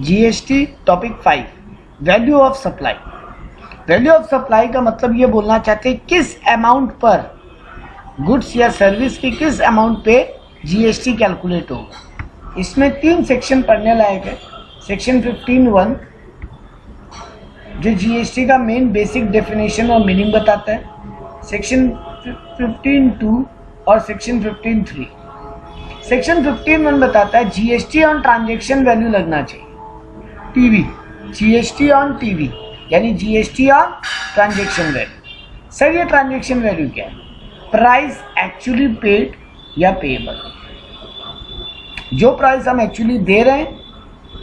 GST topic 5 value of supply. Value of supply का मतलब ये बोलना चाहते हैं किस अमाउंट पर गुड्स या सर्विस की किस अमाउंट पे जीएसटी कैलकुलेट होगा। इसमें 3 सेक्शन पढ़ने लायक है। सेक्शन 15(1) जो जीएसटी का मेन बेसिक डेफिनेशन और मीनिंग बताता है। सेक्शन 15(2) और सेक्शन 15(3). सेक्शन 15(1) बताता है जीएसटी ऑन ट्रांजैक्शन वैल्यू लगना चाहिए, टीवी, जीएसटी ऑन टीवी यानी GST on transaction value. Sir ये ट्रांजैक्शन वैल्यू क्या है? प्राइस एक्चुअली पेड या पेएबल, जो प्राइस हम एक्चुअली दे रहे हैं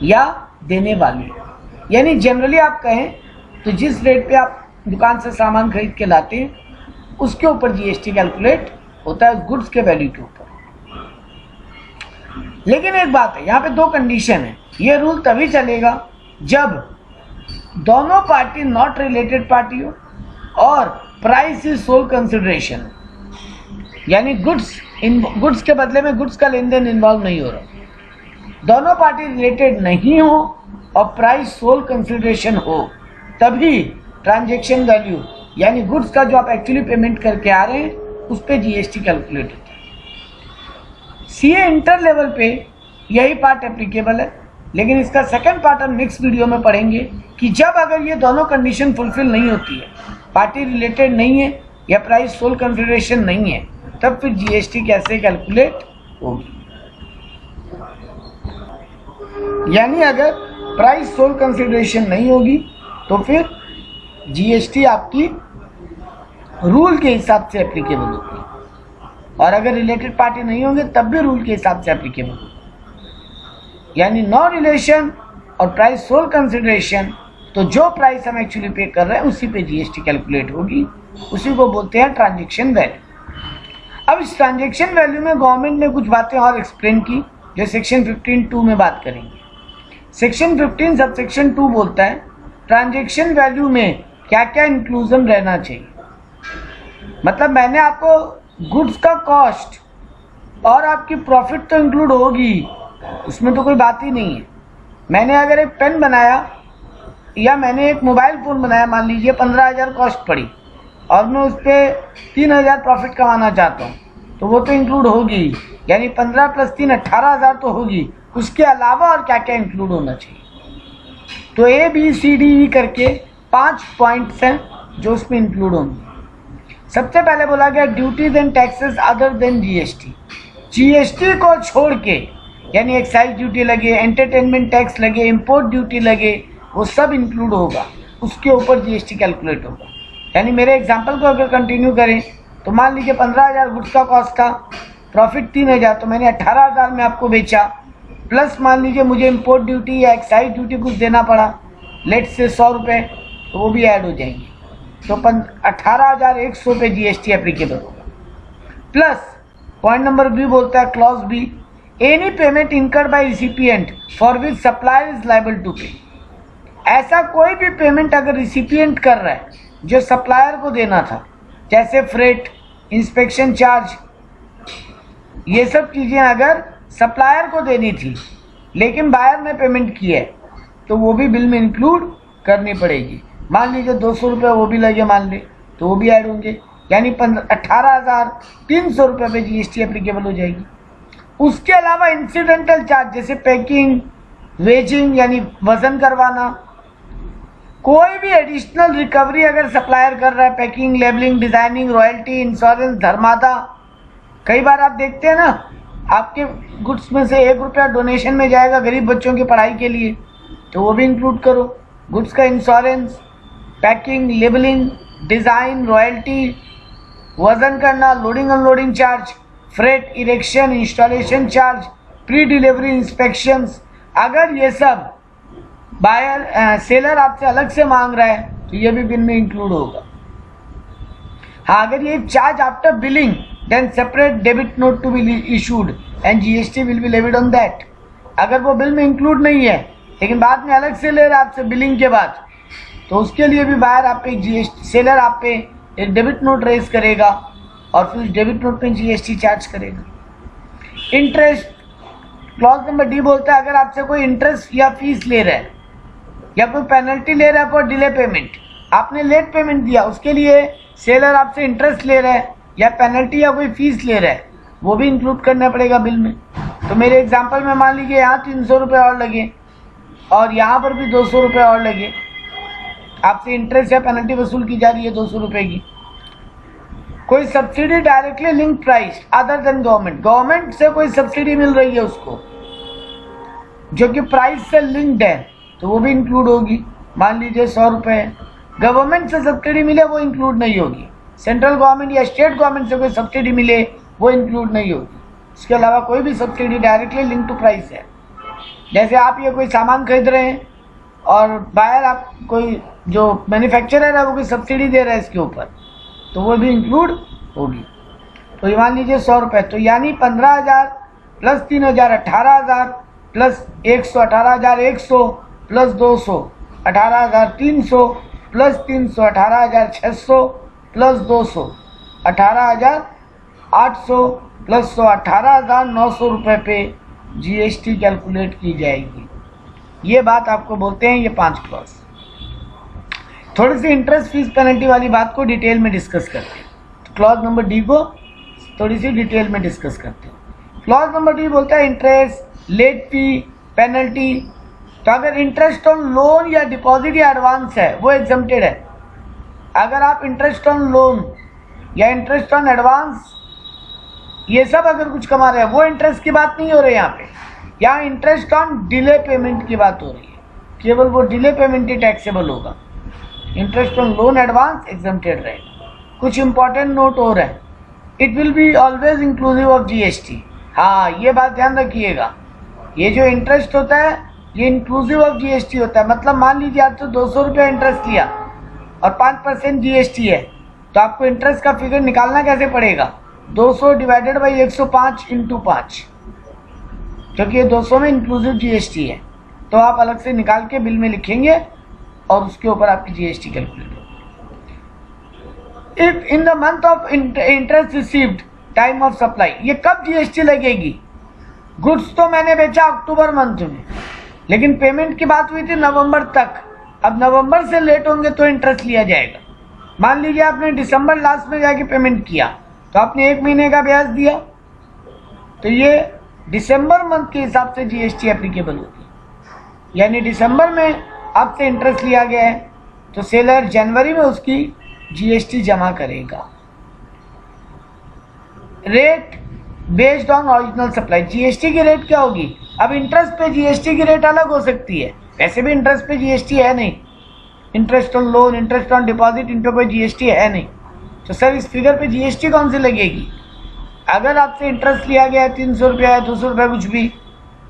या देने वाले हैं। यानी जनरली आप कहें तो जिस रेट पे आप दुकान से सामान खरीद के लाते हैं उसके ऊपर जीएसटी कैलकुलेट होता है, गुड्स के वैल्यू के ऊपर। लेकिन एक बात है, यहाँ पे 2 कंडीशन है। ये रूल तभी चलेगा जब दोनों पार्टी नॉट रिलेटेड पार्टी हो और प्राइस इज सोल कंसिडरेशन, यानी गुड्स के बदले में गुड्स का लेन देन इन्वॉल्व नहीं हो रहा। दोनों पार्टी रिलेटेड नहीं हो और प्राइस सोल कंसिडरेशन हो, तभी ट्रांजैक्शन वैल्यू यानी गुड्स का जो आप एक्चुअली पेमेंट करके आ रहे हैं उस पर जीएसटी कैलकुलेट होता है। सीए इंटर लेवल पे यही पार्ट एप्लीकेबल है, लेकिन इसका सेकंड पार्ट हम नेक्स्ट वीडियो में पढ़ेंगे कि जब अगर ये दोनों कंडीशन फुलफिल नहीं होती है, पार्टी रिलेटेड नहीं है या प्राइस सोल कंसिडरेशन नहीं है, तब फिर जीएसटी कैसे कैलकुलेट होगी। यानी अगर प्राइस सोल कंसिडरेशन नहीं होगी तो फिर जीएसटी आपकी रूल के हिसाब से एप्लीकेबल होगी, और अगर रिलेटेड पार्टी नहीं होंगे तब भी रूल के हिसाब से एप्लीकेबल होगी। यानी नो रिलेशन और प्राइस सोल कंसिडरेशन, तो जो प्राइस हम एक्चुअली पे कर रहे हैं उसी पे जीएसटी कैलकुलेट होगी, उसी को बोलते हैं ट्रांजैक्शन वैल्यू। अब इस ट्रांजैक्शन वैल्यू में गवर्नमेंट ने कुछ बातें और एक्सप्लेन की जो सेक्शन 15(2) में बात करेंगे। सेक्शन 15 सब सेक्शन 2 बोलता है ट्रांजैक्शन वैल्यू में क्या क्या इंक्लूजन रहना चाहिए। मतलब मैंने आपको गुड्स का कॉस्ट और आपकी प्रॉफिट तो इंक्लूड होगी, उसमें तो कोई बात ही नहीं है। मैंने अगर एक पेन बनाया या मैंने एक मोबाइल फ़ोन बनाया, मान लीजिए 15,000 कॉस्ट पड़ी और मैं उस पर 3,000 प्रॉफिट कमाना चाहता हूँ, तो वो तो इंक्लूड होगी, यानी 15 + 3 18,000 तो होगी। उसके अलावा और क्या क्या इंक्लूड होना चाहिए, तो ABCDE करके 5 पॉइंट्स हैं जो उसमें इंक्लूड होंगे। सबसे पहले बोला गया duties and taxes other than GST. GST को छोड़ के यानी एक्साइज ड्यूटी लगे, एंटरटेनमेंट टैक्स लगे, इंपोर्ट ड्यूटी लगे, वो सब इंक्लूड होगा, उसके ऊपर जीएसटी कैलकुलेट होगा। यानी मेरे एग्जांपल को अगर कंटिन्यू करें तो मान लीजिए 15,000 गुड्स का कॉस्ट था, प्रॉफिट 3,000, तो मैंने 18,000 में आपको बेचा, प्लस मान लीजिए मुझे इंपोर्ट ड्यूटी या एक्साइज ड्यूटी कुछ देना पड़ा, लेट से 100 रुपये, तो वो भी ऐड हो जाएंगे, तो 18,100 पे जीएसटी एप्लीकेबल होगा। प्लस पॉइंट नंबर बी बोलता है clause B, any payment incurred by recipient for which supplier is liable to pay. ऐसा कोई भी पेमेंट अगर रिसिपिएंट कर रहा है जो सप्लायर को देना था, जैसे फ्रेट, इंस्पेक्शन चार्ज, ये सब चीज़ें अगर सप्लायर को देनी थी लेकिन बायर ने पेमेंट की है, तो वो भी बिल में इंक्लूड करनी पड़ेगी। मान लीजिए 200 रुपये वो भी लगे मान ले, तो वो भी ऐड होंगे, यानी 18,300 रुपये पे जीएसटी एप्लीकेबल हो जाएगी। उसके अलावा इंसिडेंटल चार्ज जैसे पैकिंग, वेजिंग यानी वजन करवाना, कोई भी एडिशनल रिकवरी अगर सप्लायर कर रहा है, packing, labelling, designing, royalty, insurance, धर्मादा। कई बार आप देखते हैं ना, आपके गुड्स में से 1 रुपया डोनेशन में जाएगा गरीब बच्चों की पढ़ाई के लिए, तो वो भी इंक्लूड करो। गुड्स का insurance, packing, labelling, design, royalty, वजन करना, loading unloading charge, freight, erection, installation charge, pre delivery inspections, अगर ये सब बायर सेलर आपसे अलग से मांग रहा है तो ये भी बिल में इंक्लूड होगा। हाँ, अगर ये charge after billing then separate debit note to be issued and GST will be levied on that. अगर वो बिल में इंक्लूड नहीं है लेकिन बाद में अलग से ले रहा है आपसे बिलिंग के बाद, तो उसके लिए भी बायर आप पे जीएसटी, सेलर आप पे एक डेबिट नोट रेज करेगा और फिर उस डेबिट नोट पे जीएसटी चार्ज करेगा। इंटरेस्ट क्लॉज नंबर डी बोलता है अगर आपसे कोई इंटरेस्ट या फीस ले रहा है या कोई पेनल्टी ले रहा है फॉर डिले पेमेंट, आपने लेट पेमेंट दिया, उसके लिए सेलर आपसे इंटरेस्ट ले रहा है या पेनल्टी या कोई फीस ले रहा है, वो भी इंक्लूड करना पड़ेगा बिल में। तो मेरे एग्जांपल में मान लीजिए यहाँ 300 रुपये और लगे और यहाँ पर भी 200 रुपये और लगे, आपसे इंटरेस्ट या पेनल्टी वसूल की जा रही है 200 रुपये की। कोई subsidy directly link price other than government, government से कोई सब्सिडी मिल रही है उसको जो कि प्राइस से लिंक्ड है, तो वो भी इंक्लूड होगी। मान लीजिए 100 रुपये है, गवर्नमेंट से सब्सिडी मिले वो इंक्लूड नहीं होगी, सेंट्रल गवर्नमेंट या स्टेट गवर्नमेंट से कोई सब्सिडी मिले वो इंक्लूड नहीं होगी। इसके अलावा कोई भी subsidy directly link to price है। जैसे आप ये कोई सामान खरीद रहे हैं और बायर आप कोई जो मैन्युफैक्चरर है वो कोई सब्सिडी दे रहा है इसके ऊपर, तो वो भी इंक्लूड होगी। तो ये मान लीजिए 100 रुपये, तो यानी 15,000 plus 3,000 18,000 plus 100 18,100 plus 200 18,300 plus 300 18,600 plus 200 18,800 plus 100 18,900 रुपये पे जीएसटी कैलकुलेट की जाएगी। ये बात आपको बोलते हैं ये 5 क्लॉज। थोड़ी सी इंटरेस्ट फीस पेनल्टी वाली बात को डिटेल में डिस्कस करते हैं। तो क्लॉज नंबर डी को थोड़ी सी डिटेल में डिस्कस करते हैं। क्लॉज नंबर डी बोलता है इंटरेस्ट, लेट फी, पेनल्टी। तो अगर इंटरेस्ट ऑन लोन या डिपॉजिट या एडवांस है वो एग्जम्प्टेड है। अगर आप इंटरेस्ट ऑन लोन या इंटरेस्ट ऑन एडवांस ये सब अगर कुछ कमा रहे हैं, वो इंटरेस्ट की बात नहीं हो रही यहाँ पे। यहाँ इंटरेस्ट ऑन डिले पेमेंट की बात हो रही है, केवल वो डिले पेमेंट ही टैक्सेबल होगा। Interest on loan advance exempted रहेगा। कुछ इंपॉर्टेंट नोट हो रहा है, it will be always inclusive of GST. हाँ, ये बात ध्यान रखिएगा, ये जो इंटरेस्ट होता है ये इंक्लूसिव ऑफ जीएसटी होता है। मतलब मान लीजिए आपसे 200 रुपये इंटरेस्ट लिया और 5% जीएसटी है, तो आपको इंटरेस्ट का फिगर निकालना कैसे पड़ेगा? 200 डिवाइडेड बाई 105 इंटू 5, क्योंकि ये 200 में इंक्लूसिव जीएसटी है, तो आप अलग से निकाल के बिल में लिखेंगे और उसके ऊपर आपकी जीएसटी कैलकुलेट होगी। If in the month of interest received time of supply, ये कब जीएसटी लगेगी? गुड्स तो मैंने बेचा अक्टूबर मंथ में, लेकिन पेमेंट की बात हुई थी नवंबर तक। अब नवंबर से लेट होंगे तो इंटरेस्ट लिया जाएगा। मान लीजिए आपने दिसंबर लास्ट में जाके पेमेंट किया, तो आपने 1 महीने का ब्याज दिया, तो ये दिसंबर मंथ के हिसाब से जीएसटी एप्लीकेबल होगी। यानी दिसंबर में आपसे इंटरेस्ट लिया गया है तो सेलर जनवरी में उसकी जीएसटी जमा करेगा। Rate based on original supply, GST की रेट क्या होगी? अब इंटरेस्ट पे जीएसटी की रेट अलग हो सकती है, वैसे भी इंटरेस्ट पे जीएसटी है नहीं। Interest on loan, interest on deposit, इन पे कोई जीएसटी है नहीं। तो सर इस फिगर पे जीएसटी कौन सी लगेगी? अगर आपसे इंटरेस्ट लिया गया है 300 रुपया है, 200 रुपया कुछ भी,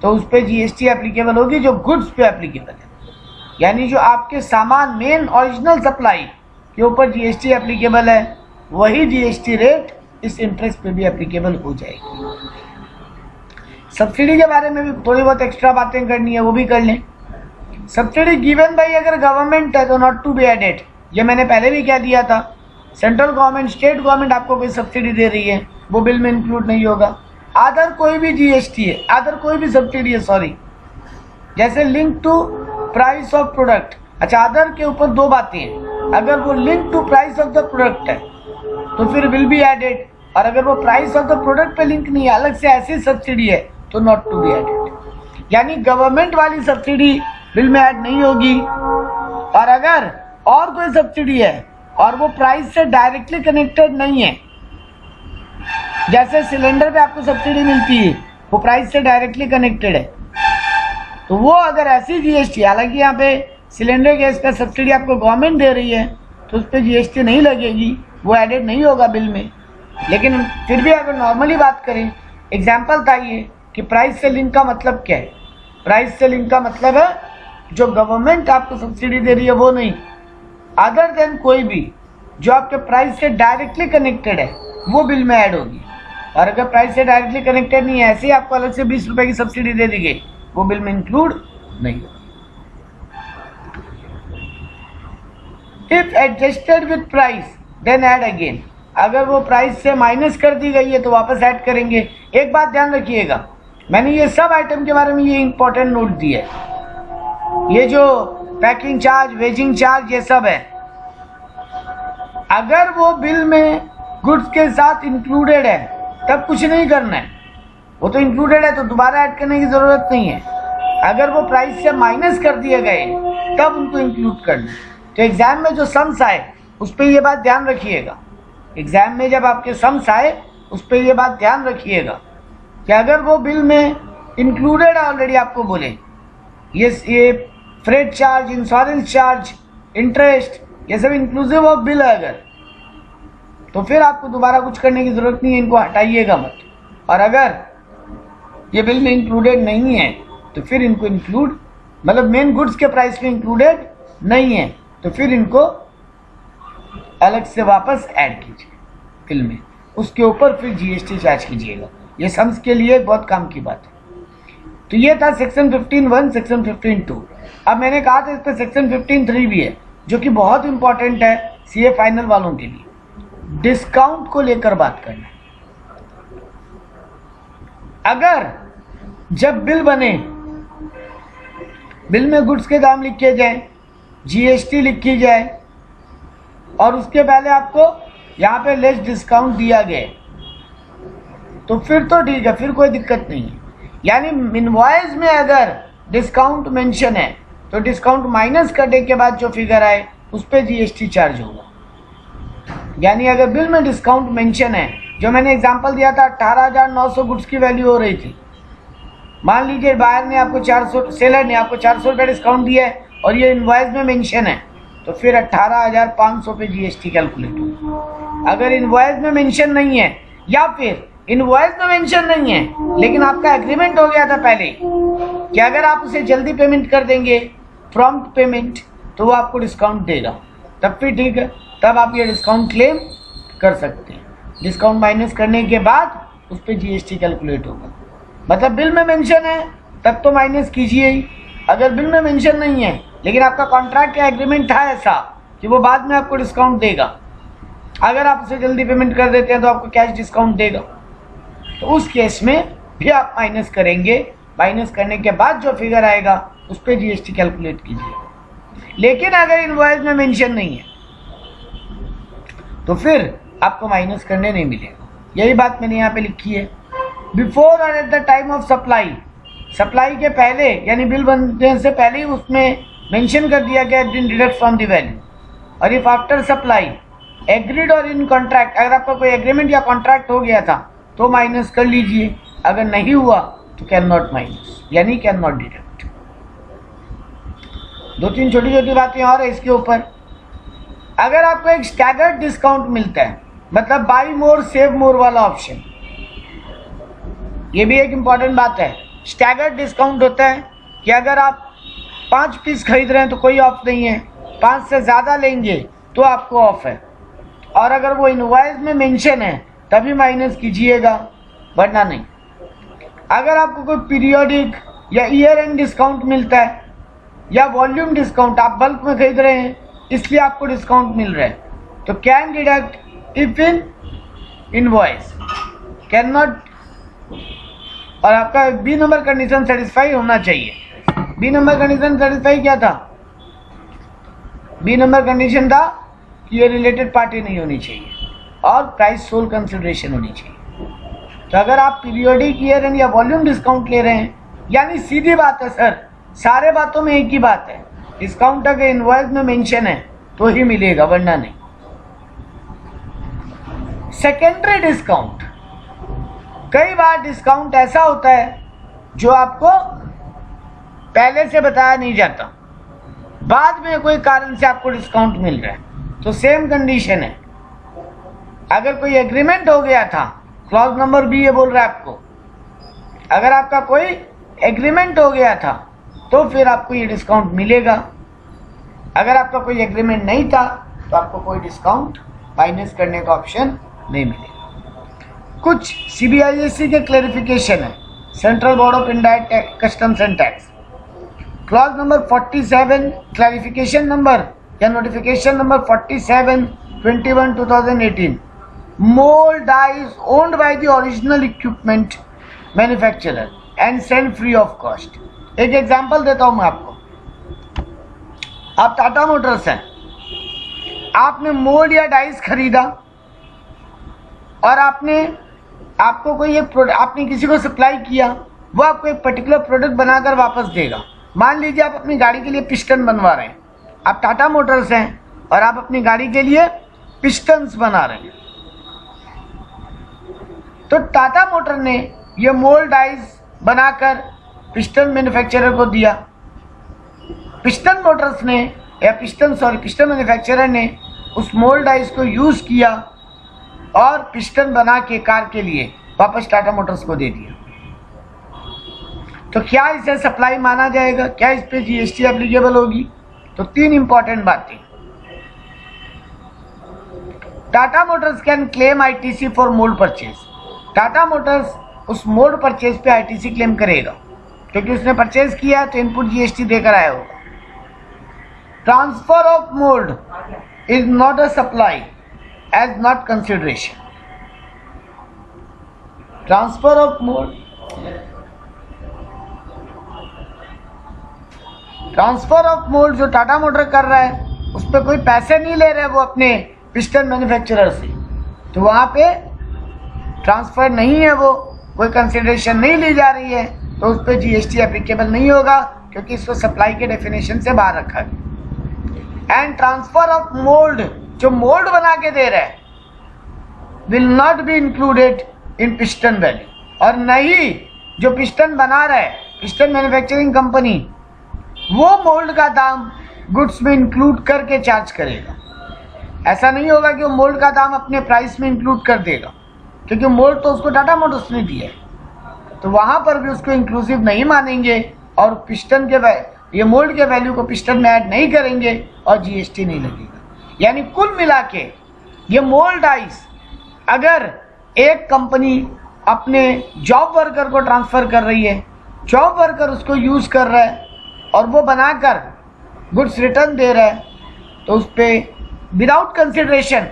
तो उस पर जीएसटी एप्लीकेबल होगी जो गुड्स पे एप्लीकेबल है। यानी जो आपके सामान मेन ओरिजिनल सप्लाई के ऊपर जीएसटी एप्लीकेबल है, वही जीएसटी रेट इस इंटरेस्ट पे भी एप्लीकेबल हो जाएगी। सब्सिडी के बारे में भी थोड़ी बहुत एक्स्ट्रा बातें करनी है, वो भी कर लें। सब्सिडी गिवन बाई अगर गवर्नमेंट है तो नॉट टू बी एडेड, ये मैंने पहले भी कह दिया था। सेंट्रल गवर्नमेंट, स्टेट गवर्नमेंट आपको कोई सब्सिडी दे रही है, वो बिल में इंक्लूड नहीं होगा। अदर कोई भी जीएसटी है, अदर कोई भी सब्सिडी है, सॉरी, जैसे link to price of product. अच्छा, अदर के ऊपर 2 बातें हैं। अगर वो link to price of the product है तो फिर विल बी एडेड, और अगर वो प्राइस ऑफ द प्रोडक्ट पे लिंक नहीं है, अलग से ऐसी सब्सिडी है, तो नॉट टू बी एडेड। यानी गवर्नमेंट वाली सब्सिडी बिल में ऐड नहीं होगी। और अगर और कोई सब्सिडी है और वो प्राइस से डायरेक्टली कनेक्टेड नहीं है, जैसे सिलेंडर पे आपको सब्सिडी मिलती है, वो प्राइस से डायरेक्टली कनेक्टेड है, तो वो अगर ऐसी जीएसटी, हालांकि यहाँ पे सिलेंडर गैस का सब्सिडी आपको गवर्नमेंट दे रही है तो उस पर जीएसटी नहीं लगेगी, वो एडेड नहीं होगा बिल में। लेकिन फिर भी अगर नॉर्मली बात करें, एग्जाम्पल था ये कि प्राइस से लिंक का मतलब क्या है? प्राइस से लिंक का मतलब है जो गवर्नमेंट आपको सब्सिडी दे रही है वो नहीं, अदर देन कोई भी जो आपके प्राइस से डायरेक्टली कनेक्टेड है वो बिल में ऐड होगी। और अगर प्राइस से डायरेक्टली कनेक्टेड नहीं है, ऐसे ही आपको अलग से 20 रुपए की सब्सिडी दे दी गई, वो बिल में इंक्लूड नहीं होगी। If adjusted with price then add again, अगर वो प्राइस से माइनस कर दी गई है तो वापस ऐड करेंगे। एक बात ध्यान रखिएगा, मैंने ये सब आइटम के बारे में ये इंपॉर्टेंट नोट दिया है। ये जो पैकिंग चार्ज, वेजिंग चार्ज, ये सब है, अगर वो बिल में गुड्स के साथ इंक्लूडेड है तब कुछ नहीं करना है। वो तो इंक्लूडेड है तो दोबारा ऐड करने की जरूरत नहीं है। अगर वो प्राइस से माइनस कर दिए गए तब उनको इंक्लूड करना है। तो एग्जाम में जो सम्स आए उस पर ये बात ध्यान रखिएगा। एग्जाम में जब आपके सम्स आए उस पर ये बात ध्यान रखिएगा कि अगर वो बिल में इंक्लूडेड है ऑलरेडी, आपको बोले ये freight charge, insurance charge, interest, ये सब इंक्लूसिव ऑफ बिल है अगर, तो फिर आपको दोबारा कुछ करने की जरूरत नहीं है, इनको हटाइएगा मत। और अगर ये बिल में इंक्लूडेड नहीं है तो फिर इनको इंक्लूड, मतलब मेन गुड्स के प्राइस में इंक्लूडेड नहीं है तो फिर इनको अलग से वापस ऐड कीजिए बिल में, उसके ऊपर फिर जीएसटी चार्ज कीजिएगा। ये सम्स के लिए बहुत काम की बात है। तो ये था सेक्शन 15(1), सेक्शन 15(2). अब मैंने कहा था इस पर सेक्शन 15(3) भी है जो कि बहुत इंपॉर्टेंट है सीए फाइनल वालों के लिए। डिस्काउंट को लेकर बात करना। अगर जब बिल बने, बिल में गुड्स के दाम लिखे जाए, जीएसटी लिखी जाए और उसके पहले आपको यहाँ पे लेस डिस्काउंट दिया गया तो फिर तो ठीक है, फिर कोई दिक्कत नहीं है। यानी इनवॉइस में अगर डिस्काउंट मेंशन है तो डिस्काउंट माइनस करने के बाद जो फिगर आए उस पर जीएसटी चार्ज होगा। यानी अगर बिल में डिस्काउंट मेंशन है, जो मैंने एग्जांपल दिया था 18,900 गुड्स की वैल्यू हो रही थी, मान लीजिए बायर ने आपको 400, सेलर ने आपको 400 रुपये डिस्काउंट दिया है और ये इनवॉइस में मेंशन है तो फिर 18,500 पे जीएसटी कैलकुलेट होगा। अगर इनवॉइस में मेंशन नहीं है या फिर इनवॉइस में मेंशन नहीं है लेकिन आपका एग्रीमेंट हो गया था पहले कि अगर आप उसे जल्दी पेमेंट कर देंगे, प्रॉम्प्ट पेमेंट, तो वो आपको डिस्काउंट देगा, तब फिर ठीक है, तब आप ये डिस्काउंट क्लेम कर सकते हैं। डिस्काउंट माइनस करने के बाद उस पर जीएसटी कैलकुलेट होगा। मतलब बिल में मेंशन है तब तो माइनस कीजिए ही। अगर बिल में मेंशन नहीं है लेकिन आपका कॉन्ट्रैक्ट या एग्रीमेंट था ऐसा कि वो बाद में आपको डिस्काउंट देगा, अगर आप उसे जल्दी पेमेंट कर देते हैं तो आपको कैश डिस्काउंट देगा, तो उस केस में भी आप माइनस करेंगे। माइनस करने के बाद जो फिगर आएगा उस पर जीएसटी कैलकुलेट कीजिए। लेकिन अगर इनवॉइस में मेंशन नहीं है तो फिर आपको माइनस करने नहीं मिलेगा। यही बात मैंने यहाँ पे लिखी है। बिफोर और at the time of supply, supply के पहले यानी बिल बनने से पहले ही उसमें मेंशन कर दिया गया डिडक्ट फ्रॉम द वैल्यू। और इफ आफ्टर सप्लाई एग्रीड और इन कॉन्ट्रैक्ट, अगर आपका कोई एग्रीमेंट या कॉन्ट्रैक्ट हो गया था तो माइनस कर लीजिए, अगर नहीं हुआ तो कैन नॉट माइनस, यानी कैन नॉट डिडक्ट। दो तीन छोटी छोटी बातें और है इसके ऊपर। अगर आपको एक स्टैगर्ड डिस्काउंट मिलता है, मतलब बाई मोर सेव मोर वाला ऑप्शन, ये भी एक इंपॉर्टेंट बात है। स्टैगर्ड डिस्काउंट होता है कि अगर आप 5 पीस खरीद रहे हैं तो कोई ऑफ नहीं है, 5 से ज़्यादा लेंगे तो आपको ऑफ है, और अगर वो इनवॉइस में मेंशन है तभी माइनस कीजिएगा, वरना नहीं। अगर आपको कोई पीरियोडिक या ईयर एंड डिस्काउंट मिलता है या वॉल्यूम डिस्काउंट, आप बल्क में खरीद रहे हैं इसलिए आपको डिस्काउंट मिल रहा है, तो can deduct if in invoice, can not. और आपका बी नंबर कंडीशन सेटिस्फाई होना चाहिए। बी नंबर कंडीशन सेटिस्फाई क्या था? बी नंबर कंडीशन था कि ये रिलेटेड पार्टी नहीं होनी चाहिए और प्राइस सोल कंसिडरेशन होनी चाहिए। तो अगर आप पीरियोडिक, ईयर एंड या वॉल्यूम डिस्काउंट ले रहे हैं, यानी सीधी बात है सर, सारे बातों में एक ही बात है, डिस्काउंट अगर इनवॉइस में मेंशन है तो ही मिलेगा, वरना नहीं। सेकेंडरी डिस्काउंट, कई बार डिस्काउंट ऐसा होता है जो आपको पहले से बताया नहीं जाता, बाद में कोई कारण से आपको डिस्काउंट मिल रहा है, तो सेम कंडीशन है। अगर कोई एग्रीमेंट हो गया था, क्लॉज नंबर बी ये बोल रहा है आपको, अगर आपका कोई एग्रीमेंट हो गया था तो फिर आपको ये डिस्काउंट मिलेगा। अगर आपका कोई एग्रीमेंट नहीं था तो आपको कोई डिस्काउंट माइनस करने का ऑप्शन नहीं मिलेगा। कुछ सीबीआईएससी के क्लैरिफिकेशन है, central board of indirect customs and tax, clause number 47, clarification number या notification number 47/21/2018, mold die is owned by the original equipment manufacturer and send free of cost. एक example देता हूं मैं आपको। आप टाटा मोटर्स हैं, आपने मोल्ड या डाइस खरीदा और आपको कोई एक प्रोडक्ट आपने किसी को सप्लाई किया, वो आपको एक पर्टिकुलर प्रोडक्ट बनाकर वापस देगा। मान लीजिए आप अपनी गाड़ी के लिए पिस्टन बनवा रहे हैं, आप टाटा मोटर्स हैं और आप अपनी गाड़ी के लिए पिस्टन्स बना रहे हैं। तो टाटा मोटर ने ये मोल्ड डाइस बनाकर पिस्टन मैन्युफैक्चरर को दिया। पिस्टन मैन्युफैक्चरर ने उस मोल्ड डाइस को यूज किया और पिस्टन बना के कार के लिए वापस टाटा मोटर्स को दे दिया। तो क्या इसे सप्लाई माना जाएगा? क्या इस पे जीएसटी एप्लीकेबल होगी? तो 3 इंपॉर्टेंट बातें। Tata Motors can claim ITC for mould purchase. Tata Motors उस मोल्ड परचेज पे आईटीसी क्लेम करेगा क्योंकि उसने परचेज किया तो इनपुट जीएसटी देकर आया होगा। Transfer of mould is not a supply as not consideration. Transfer of mould जो टाटा मोटर कर रहा है उस पर कोई पैसे नहीं ले रहे वो अपने पिस्टन मैन्युफैक्चरर से, तो वहां पे ट्रांसफर नहीं है, वो कोई कंसिडरेशन नहीं ली जा रही है, तो उस पर जीएसटी एप्लीकेबल नहीं होगा क्योंकि इसको सप्लाई के डेफिनेशन से बाहर रखा गया। एंड ट्रांसफर ऑफ मोल्ड, जो मोल्ड बना के दे रहा है, will not be included in piston value, और नहीं जो पिस्टन बना रहा है, पिस्टन मैन्युफैक्चरिंग कंपनी, वो मोल्ड का दाम गुड्स में इंक्लूड करके चार्ज करेगा। ऐसा नहीं होगा कि वो मोल्ड का दाम अपने प्राइस में इंक्लूड कर देगा क्योंकि मोल्ड तो उसको टाटा मोटर्स ने दिया है, तो वहां पर भी उसको इंक्लूसिव नहीं मानेंगे और पिस्टन के ये मोल्ड के वैल्यू को पिस्टन में ऐड नहीं करेंगे और जीएसटी नहीं लगेगा। यानी कुल मिला के ये मोल्ड डाइस अगर एक कंपनी अपने जॉब वर्कर को ट्रांसफर कर रही है, जॉब वर्कर उसको यूज कर रहा है और वो बनाकर गुड्स रिटर्न दे रहा है, तो उस पर विदाउट कंसिडरेशन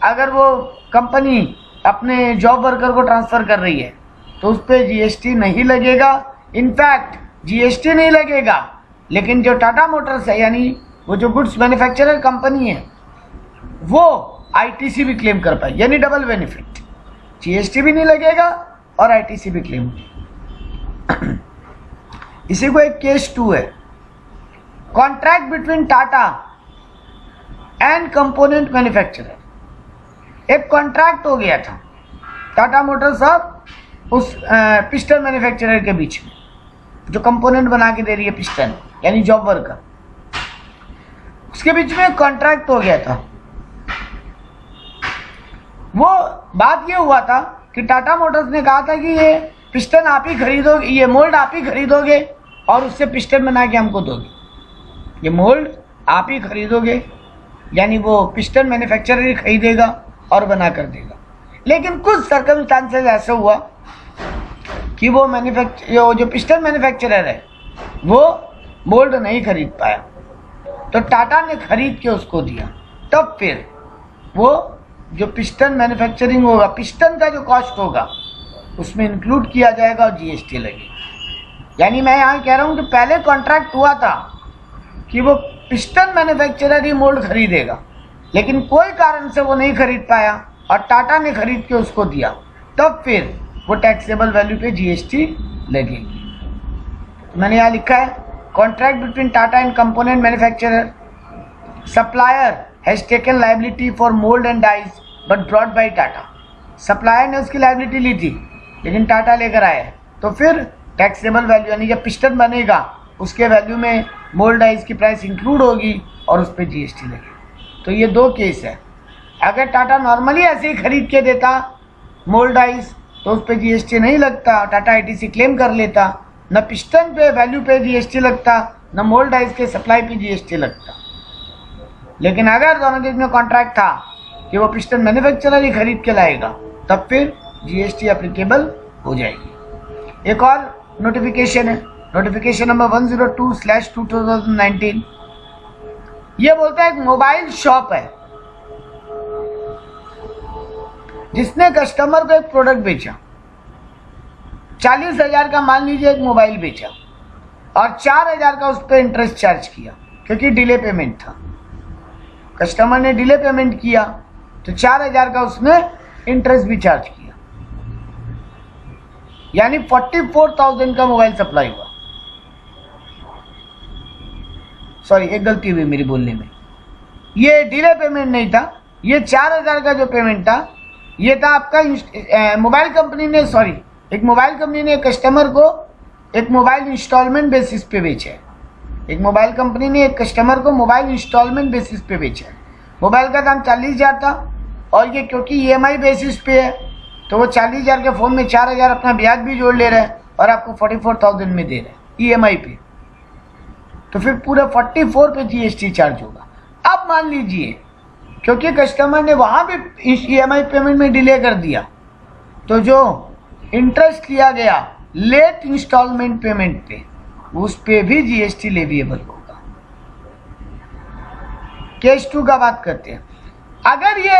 अगर वो कंपनी अपने जॉब वर्कर को ट्रांसफर कर रही है तो उस पर जीएसटी नहीं लगेगा। इनफैक्ट जीएसटी नहीं लगेगा, लेकिन जो टाटा मोटर्स है यानी वो जो गुड्स मैन्युफैक्चरर कंपनी है वो आईटीसी भी क्लेम कर पाए, यानी डबल बेनिफिट, जीएसटी भी नहीं लगेगा और आईटीसी भी क्लेम होगी। इसी को एक केस 2 है, contract between Tata and component manufacturer. एक कॉन्ट्रैक्ट हो गया था टाटा मोटर्स और उस पिस्टन मैन्युफैक्चरर के बीच में, जो कंपोनेंट बना के दे रही है पिस्टन यानी जॉब वर्कर, उसके बीच में कॉन्ट्रैक्ट हो गया था। वो बात ये हुआ था कि टाटा मोटर्स ने कहा था कि ये पिस्टन आप ही खरीदोगे, ये मोल्ड आप ही खरीदोगे और उससे पिस्टन बना के हमको दोगे। ये मोल्ड आप ही खरीदोगे, यानी वो पिस्टन मैन्युफैक्चरर ही खरीदेगा और बना कर देगा। लेकिन कुछ सर्कमस्टांसेस ऐसा हुआ कि वो जो पिस्टन मैन्युफैक्चरर है वो मोल्ड नहीं खरीद पाया, तो टाटा ने खरीद के उसको दिया। तब फिर वो जो पिस्टन मैन्युफैक्चरिंग होगा, पिस्टन का जो कॉस्ट होगा उसमें इंक्लूड किया जाएगा और जीएसटी लगेगा। यानी मैं यहाँ कह रहा हूँ कि पहले कॉन्ट्रैक्ट हुआ था कि वो पिस्टन मैन्युफैक्चरर ही मोल्ड खरीदेगा, लेकिन कोई कारण से वो नहीं खरीद पाया और टाटा ने खरीद के उसको दिया, तब फिर वो टैक्सेबल वैल्यू पे जीएसटी लगेगी। मैंने यहाँ लिखा है contract between Tata and component manufacturer, supplier has taken liability for mould and dies but brought by Tata. Supplier ने उसकी लायबिलिटी ली थी लेकिन टाटा लेकर आया, तो फिर टैक्सेबल वैल्यू यानी जब पिस्टन बनेगा उसके वैल्यू में मोल्ड डाइज की प्राइस इंक्लूड होगी और उस पर जीएसटी लगेगी। तो ये 2 केस है। अगर टाटा नॉर्मली ऐसे ही खरीद के देता मोल्ड डाइज तो उस पर जीएसटी नहीं लगता, टाटा आईटीसी क्लेम कर लेता, न पिस्टन पे वैल्यू पे जीएसटी लगता, न मोल्ड डाइज के सप्लाई पे जीएसटी लगता। लेकिन अगर दोनों के बीच में कॉन्ट्रैक्ट था कि वो पिस्टन मैन्युफैक्चरर ही खरीद के लाएगा, तब फिर जीएसटी एप्लीकेबल हो जाएगी। एक और नोटिफिकेशन है, नोटिफिकेशन नंबर 102/2019। ये बोलता है एक मोबाइल शॉप है जिसने कस्टमर को एक प्रोडक्ट बेचा, 40,000 का मान लीजिए एक मोबाइल बेचा और 4,000 का उस पर इंटरेस्ट चार्ज किया, क्योंकि डिले पेमेंट था, कस्टमर ने डिले पेमेंट किया तो 4,000 का उसने इंटरेस्ट भी चार्ज किया, यानी 44,000 का मोबाइल सप्लाई हुआ। सॉरी, एक गलती हुई मेरी बोलने में, ये डिले पेमेंट नहीं था, ये 4,000 का जो पेमेंट था ये था आपका मोबाइल कंपनी ने, सॉरी, एक मोबाइल कंपनी ने कस्टमर को एक मोबाइल इंस्टॉलमेंट बेसिस पे बेचा है। एक मोबाइल कंपनी ने एक कस्टमर को मोबाइल इंस्टॉलमेंट बेसिस पे बेचा है। मोबाइल का दाम 40,000 था और ये क्योंकि EMI बेसिस पे है तो वो 40,000 के फ़ोन में 4,000 अपना ब्याज भी जोड़ ले रहा है और आपको 44,000 में दे रहा है EMI पे, तो फिर पूरे 44 पे GST चार्ज होगा। अब मान लीजिए क्योंकि कस्टमर ने वहाँ भी इस EMI पेमेंट में डिले कर दिया तो जो इंटरेस्ट लिया गया लेट इंस्टॉलमेंट पेमेंट पे, उस पे भी GST लेविएबल होगा। केस 2 का बात करते हैं। अगर ये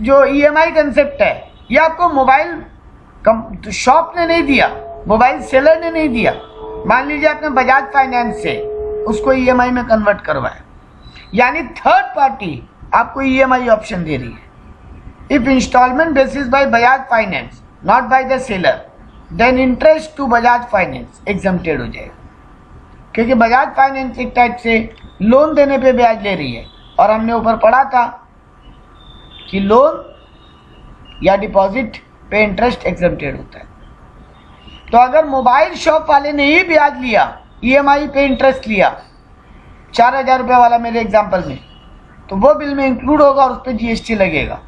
जो EMI कंसेप्ट है ये आपको मोबाइल शॉप ने नहीं दिया, मोबाइल सेलर ने नहीं दिया, मान लीजिए आपने बजाज फाइनेंस से उसको EMI में कन्वर्ट करवाया, यानी थर्ड पार्टी आपको EMI ऑप्शन दे रही है। If instalment basis by Bajaj finance not by the seller then interest to Bajaj finance exempted हो जाएगा, क्योंकि बजाज फाइनेंस एक टाइप से लोन देने पे ब्याज ले रही है और हमने ऊपर पढ़ा था कि लोन या डिपॉजिट पे इंटरेस्ट एग्जम्प्टेड होता है। तो अगर मोबाइल शॉप वाले ने ही ब्याज लिया, EMI पे इंटरेस्ट लिया 4,000 रुपये वाला मेरे एग्जाम्पल में, तो वो बिल में इंक्लूड होगा और उस पर GST लगेगा।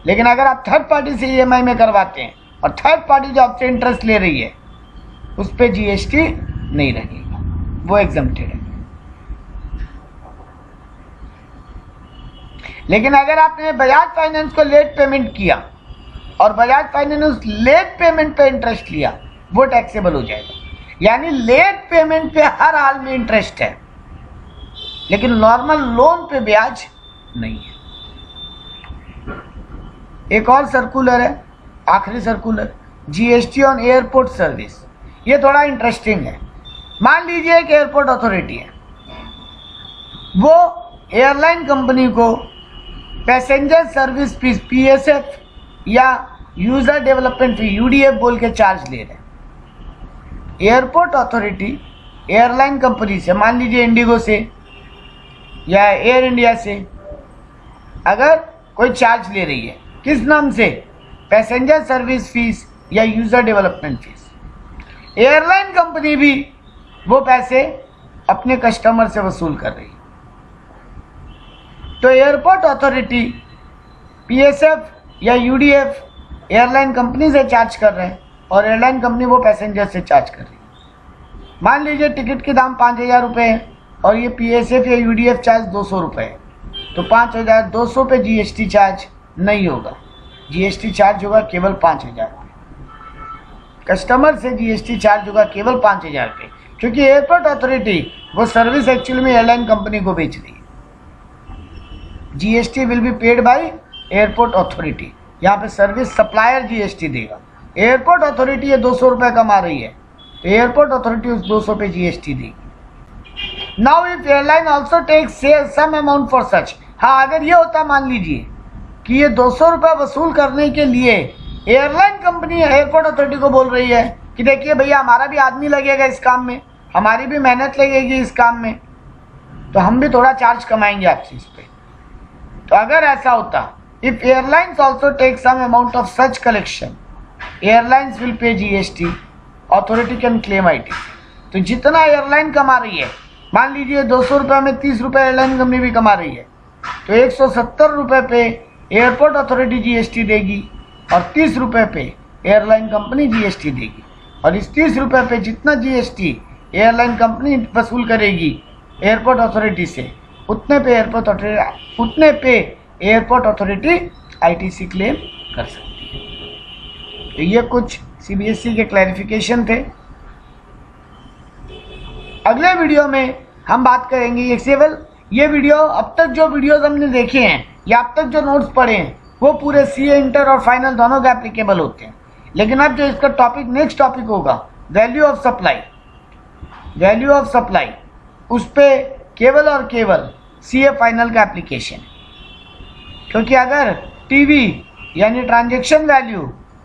लेकिन अगर आप थर्ड पार्टी से EMI में करवाते हैं और थर्ड पार्टी जो आपसे इंटरेस्ट ले रही है उस पर GST नहीं लगेगा, वो एग्जम्प्टेड है। लेकिन अगर आपने बजाज फाइनेंस को लेट पेमेंट किया और बजाज फाइनेंस लेट पेमेंट पे इंटरेस्ट लिया, वो टैक्सेबल हो जाएगा। यानी लेट पेमेंट पे हर हाल में इंटरेस्ट है, लेकिन नॉर्मल लोन पे ब्याज नहीं है। एक और सर्कुलर है, आखिरी circular, GST on airport service. ये थोड़ा इंटरेस्टिंग है। मान लीजिए एक एयरपोर्ट अथॉरिटी है, वो एयरलाइन कंपनी को पैसेंजर सर्विस फीस PSF या यूजर डेवलपमेंट फी UDF बोल के चार्ज ले रहे हैं। एयरपोर्ट अथॉरिटी एयरलाइन कंपनी से, मान लीजिए इंडिगो से या एयर इंडिया से, अगर कोई चार्ज ले रही है, किस नाम से? पैसेंजर सर्विस फीस या user development fees. Airline company भी वो पैसे अपने कस्टमर से वसूल कर रही है। तो एयरपोर्ट अथॉरिटी PSF या UDF एयरलाइन कंपनी से चार्ज कर रहे हैं और एयरलाइन कंपनी वो पैसेंजर से चार्ज कर रही है। मान लीजिए टिकट के दाम 5,000 रुपये है और ये PSF या UDF चार्ज 200 रुपये है, तो 5,200 पे GST चार्ज नहीं होगा। GST चार्ज होगा केवल 5,000 रुपये। कस्टमर से GST चार्ज होगा केवल 5,000 रुपये, क्योंकि एयरपोर्ट अथॉरिटी वो सर्विस एक्चुअली में एयरलाइन कंपनी को बेच रही है। GST will be paid by airport authority. यहाँ पे सर्विस सप्लायर GST देगा। एयरपोर्ट अथॉरिटी ये 200 रुपये कमा रही है, तो एयरपोर्ट अथॉरिटी उस 200 पे GST देगी। Now if airline also take some amount for such, हाँ अगर ये होता मान लीजिए कि ये 200 रुपये वसूल करने के लिए एयरलाइन कंपनी एयरपोर्ट अथॉरिटी को बोल रही है कि देखिए भैया हमारा भी आदमी लगेगा इस काम में, हमारी भी मेहनत लगेगी इस काम में, तो हम भी थोड़ा चार्ज कमाएंगे आपसे इस पर। तो अगर ऐसा होता, if airlines also take some amount of such collection airlines will pay GST, authority can claim IT। तो जितना एयरलाइन कमा रही है, मान लीजिए 200 रुपये में 30 रुपये एयरलाइन कंपनी भी कमा रही है, तो 170 रुपये पे एयरपोर्ट अथॉरिटी GST देगी और 30 रुपये पे एयरलाइन कंपनी GST देगी। और इस 30 रुपये पे जितना GST एयरलाइन कंपनी वसूल करेगी एयरपोर्ट अथॉरिटी से, उतने पे एयरपोर्ट अथॉरिटी ITC क्लेम कर सकती है। तो ये कुछ CBSE के क्लैरिफिकेशन थे। अगले वीडियो में हम बात करेंगे ये वीडियो, अब तक जो वीडियोस हमने देखे हैं या अब तक जो नोट्स पढ़े हैं वो पूरे CA इंटर और फाइनल दोनों के एप्लीकेबल होते हैं। लेकिन अब जो इसका टॉपिक नेक्स्ट टॉपिक होगा value of supply, value of supply, उस पे केवल और केवल सीए फाइनल का एप्लीकेशन है। क्योंकि अगर टीवी यानी ट्रांजैक्शन वैल्यू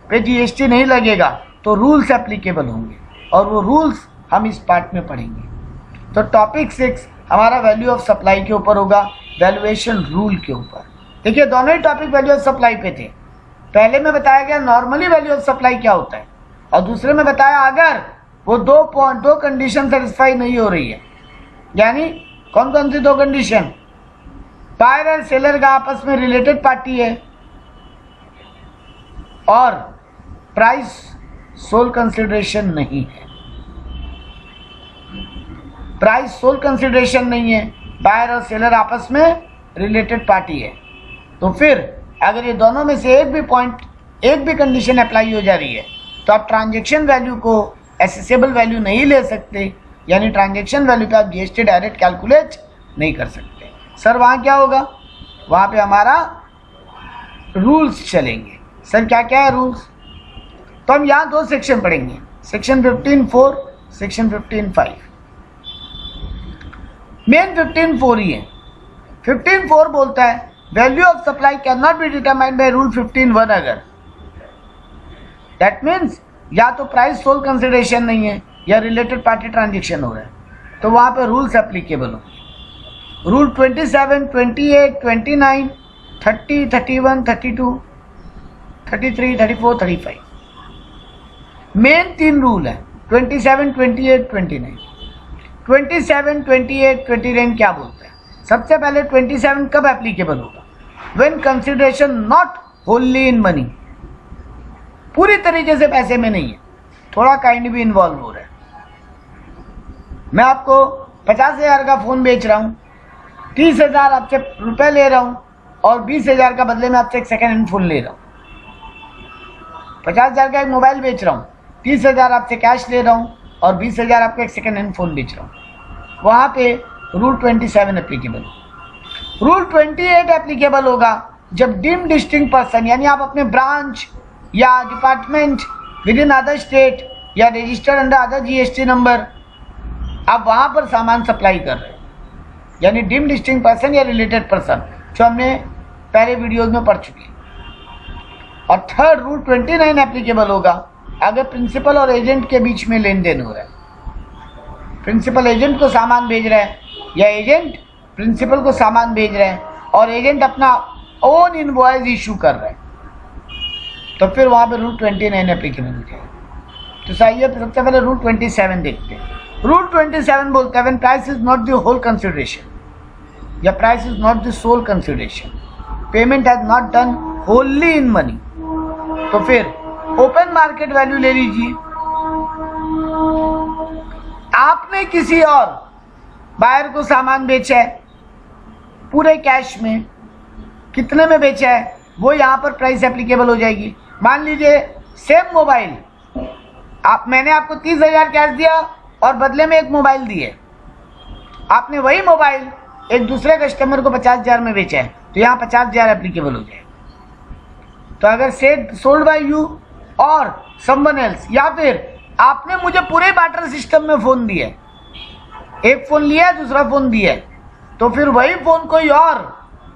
पे जीएसटी नहीं लगेगा तो रूल्स एप्लीकेबल होंगे, और वो रूल्स हम इस पार्ट में पढ़ेंगे। तो टॉपिक 6 हमारा वैल्यू ऑफ सप्लाई के ऊपर होगा, वैल्यूएशन रूल के ऊपर। देखिए दोनों ही टॉपिक वैल्यू ऑफ सप्लाई पे थे। पहले में बताया गया नॉर्मली वैल्यू ऑफ सप्लाई क्या होता है, और दूसरे में बताया अगर वो दो कंडीशन सेटिस्फाई नहीं हो रही है, यानी कौन कौन सी 2 कंडीशन, बायर और सेलर का आपस में रिलेटेड पार्टी है, और प्राइस सोल कंसिडरेशन नहीं है, प्राइस सोल कंसिडरेशन नहीं है, बायर और सेलर आपस में रिलेटेड पार्टी है। तो फिर अगर ये दोनों में से एक भी कंडीशन अप्लाई हो जा रही है तो आप ट्रांजैक्शन वैल्यू को एसेसेबल वैल्यू नहीं ले सकते, यानी ट्रांजैक्शन वैल्यू पे आप जीएसटी डायरेक्ट कैलकुलेट नहीं कर सकते। सर वहाँ क्या होगा, वहाँ पे हमारा रूल्स चलेंगे। सर क्या क्या है रूल्स, तो हम यहाँ 2 सेक्शन पढ़ेंगे, सेक्शन 15(4), सेक्शन 15(5). मेन 15(4) ही है। 15(4) बोलता है value of supply can not be determined by rule 15(1) अगर, दैट मीन्स या तो प्राइस सोल कंसिडरेशन नहीं है या रिलेटेड पार्टी ट्रांजेक्शन हो रहा है, तो वहाँ पे रूल्स एप्लीकेबल होंगे। रूल 27, 28, 29, 30, 31, 32, 33, 34, 35 मेन 3 रूल है। 27, 28, 29। 27, 28, 29 क्या बोलते हैं, सबसे पहले 27 कब एप्लीकेबल होगा, when consideration not Holi in money, पूरी तरीके से पैसे में नहीं है, थोड़ा काइंड भी इन्वॉल्व हो रहा है। मैं आपको 50,000 का फ़ोन बेच रहा हूँ, 30,000 आपसे रुपए ले रहा हूँ, और 20,000 का बदले में आपसे एक सेकेंड हैंड फ़ोन ले रहा हूँ। 50,000 का एक मोबाइल बेच रहा हूँ, 30,000 आपसे कैश ले रहा हूँ, और 20,000 आपको एक सेकेंड हैंड फ़ोन बेच रहा हूँ। वहाँ पे रूल 27 एप्लीकेबल। रूल 28 एप्लीकेबल होगा जब डीम्ड डिस्टिंक्ट पर्सन, यानी आप अपने ब्रांच या department with in other state या registered under other GST number, आप वहाँ पर सामान सप्लाई कर रहे हैं, यानी डीम्ड डिस्टिंक्ट पर्सन या रिलेटेड पर्सन, जो हमने पहले वीडियोज में पढ़ चुके हैं। और थर्ड रूल 29 एप्लीकेबल होगा अगर प्रिंसिपल और एजेंट के बीच में लेन देन हो रहा है, प्रिंसिपल एजेंट को सामान भेज रहा है या एजेंट प्रिंसिपल को सामान भेज रहे हैं, और एजेंट अपना ओन इनवॉइस इशू कर रहा है, तो फिर वहाँ पे रूल 29 एप्लीकेबल हो जाएगा। तो सही है, सबसे पहले रूल 27 देखते हैं। रूल 27 बोलता है when price is not the whole consideration या price is not the sole consideration, payment has not done wholly in money, तो फिर ओपन मार्केट वैल्यू ले लीजिए। आपने किसी और बायर को सामान बेचा है पूरे कैश में, कितने में बेचा है वो यहाँ पर प्राइस एप्लीकेबल हो जाएगी। मान लीजिए सेम मोबाइल, मैंने आपको 30,000 कैश दिया और बदले में एक मोबाइल दिए, आपने वही मोबाइल एक दूसरे कस्टमर को 50,000 में बेचा है, तो यहाँ 50,000 एप्लीकेबल हो जाएगा। तो अगर सेड सोल्ड बाय यू और समवन एल्स, या फिर आपने मुझे पूरे बार्टर सिस्टम में फ़ोन दिया, एक फ़ोन लिया दूसरा फ़ोन दिया, तो फिर वही फ़ोन कोई और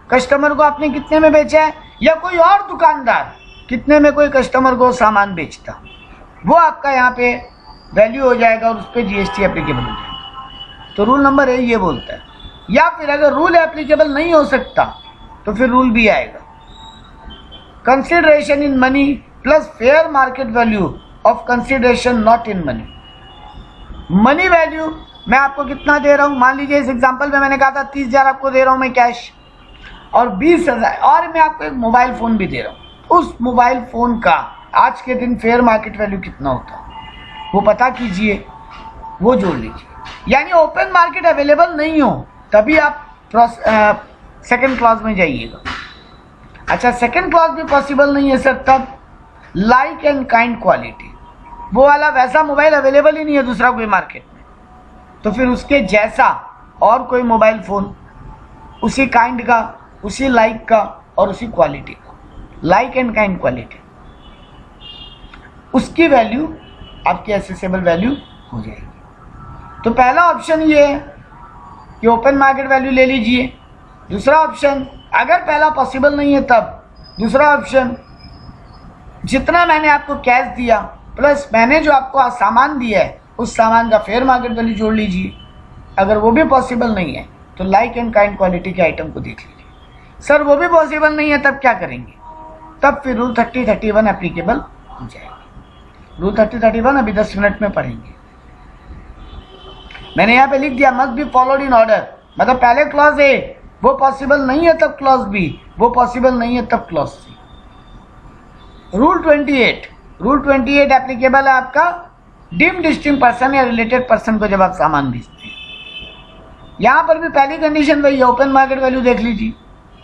कस्टमर को आपने कितने में बेचा है, या कोई और दुकानदार कितने में कोई कस्टमर को सामान बेचता, वो आपका यहाँ पे वैल्यू हो जाएगा और उस पर जीएसटी एप्लीकेबल हो जाएगा। तो रूल नंबर ए ये बोलता है। या फिर अगर रूल एप्लीकेबल नहीं हो सकता तो फिर रूल भी आएगा, consideration in money plus fair market value of consideration not in money. Money value मैं आपको कितना दे रहा हूँ, मान लीजिए इस एग्जांपल में मैंने कहा था 30,000 आपको दे रहा हूँ मैं कैश, और 20,000 और मैं आपको एक मोबाइल फ़ोन भी दे रहा हूँ। उस मोबाइल फ़ोन का आज के दिन फेयर मार्केट वैल्यू कितना होता है वो पता कीजिए, वो जोड़ लीजिए। यानी ओपन मार्केट अवेलेबल नहीं हो तभी आप सेकंड क्लॉज में जाइएगा। अच्छा, सेकंड क्लॉज भी पॉसिबल नहीं है सर, तब लाइक एंड काइंड क्वालिटी, वो वाला वैसा मोबाइल अवेलेबल ही नहीं है दूसरा कोई मार्केट में, तो फिर उसके जैसा और कोई मोबाइल फ़ोन उसी काइंड का, उसी लाइक का और उसी क्वालिटी का, लाइक एंड काइंड क्वालिटी। उसकी वैल्यू आपकी एसेसेबल वैल्यू हो जाएगी। तो पहला ऑप्शन ये है कि ओपन मार्केट वैल्यू ले लीजिए। दूसरा ऑप्शन, अगर पहला पॉसिबल नहीं है तब दूसरा ऑप्शन, जितना मैंने आपको कैश दिया प्लस मैंने जो आपको सामान दिया है उस सामान का फेयर मार्केट वैल्यू जोड़ लीजिए। अगर वो भी पॉसिबल नहीं है तो लाइक एंड काइंड क्वालिटी के आइटम को देख लीजिए। सर वो भी पॉसिबल नहीं है तब क्या करेंगे? तब फिर रूल 30-31 एप्लीकेबल हो जाएगी। रूल 30-31 अभी 10 मिनट में पढ़ेंगे। मैंने यहाँ पे लिख दिया must be followed in order, मतलब पहले क्लॉज ए वो पॉसिबल नहीं है तब क्लॉज बी, वो पॉसिबल नहीं है तब क्लॉज सी। रूल 28 एप्लीकेबल है आपका डीम्ड डिस्टिंक्ट पर्सन या रिलेटेड पर्सन को जब आप सामान बेचते हैं। यहाँ पर भी पहली कंडीशन वही है, ओपन मार्केट वैल्यू देख लीजिए।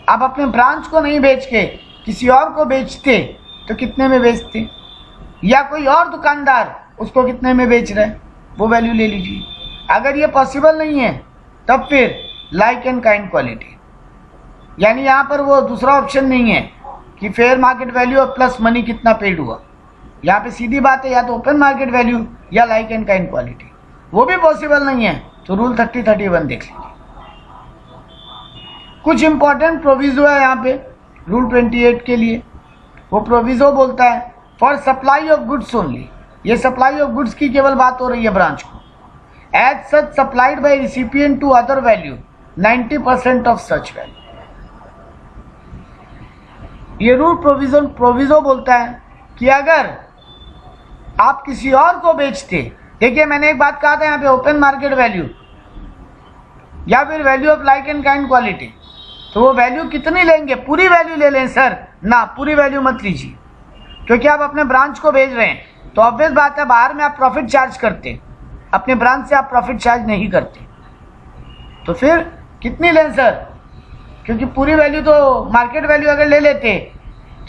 आप अपने ब्रांच को नहीं बेच के किसी और को बेचते तो कितने में बेचते, या कोई और दुकानदार उसको कितने में बेच रहा है वो वैल्यू ले लीजिए। अगर ये पॉसिबल नहीं है तब फिर लाइक एंड काइंड क्वालिटी, यानी यहाँ पर वो दूसरा ऑप्शन नहीं है कि फेयर मार्केट वैल्यू और प्लस मनी कितना पेड हुआ। यहाँ पे सीधी बात है, या तो ओपन मार्केट वैल्यू या लाइक एंड काइंड क्वालिटी। वो भी पॉसिबल नहीं है तो रूल 30-31 देख लीजिए। कुछ इंपॉर्टेंट प्रोविजो है यहाँ पे रूल 28 के लिए। वो प्रोविजो बोलता है for supply of goods only, ये सप्लाई ऑफ गुड्स की केवल बात हो रही है ब्रांच को। As such supplied by recipient to other value 90% of such value. ये रूल प्रोविजो बोलता है कि अगर आप किसी और को बेचते, देखिए मैंने एक बात कहा था यहाँ पे ओपन मार्केट वैल्यू या फिर value of like and kind quality, तो वो वैल्यू कितनी लेंगे? पूरी वैल्यू ले लें सर, ना पूरी वैल्यू मत लीजिए, क्योंकि आप अपने ब्रांच को भेज रहे हैं तो ऑब्वियस बात है बाहर में आप प्रॉफिट चार्ज करते, अपने ब्रांच से आप प्रॉफिट चार्ज नहीं करते। तो फिर कितनी लें सर? क्योंकि पूरी वैल्यू तो मार्केट वैल्यू अगर ले लेते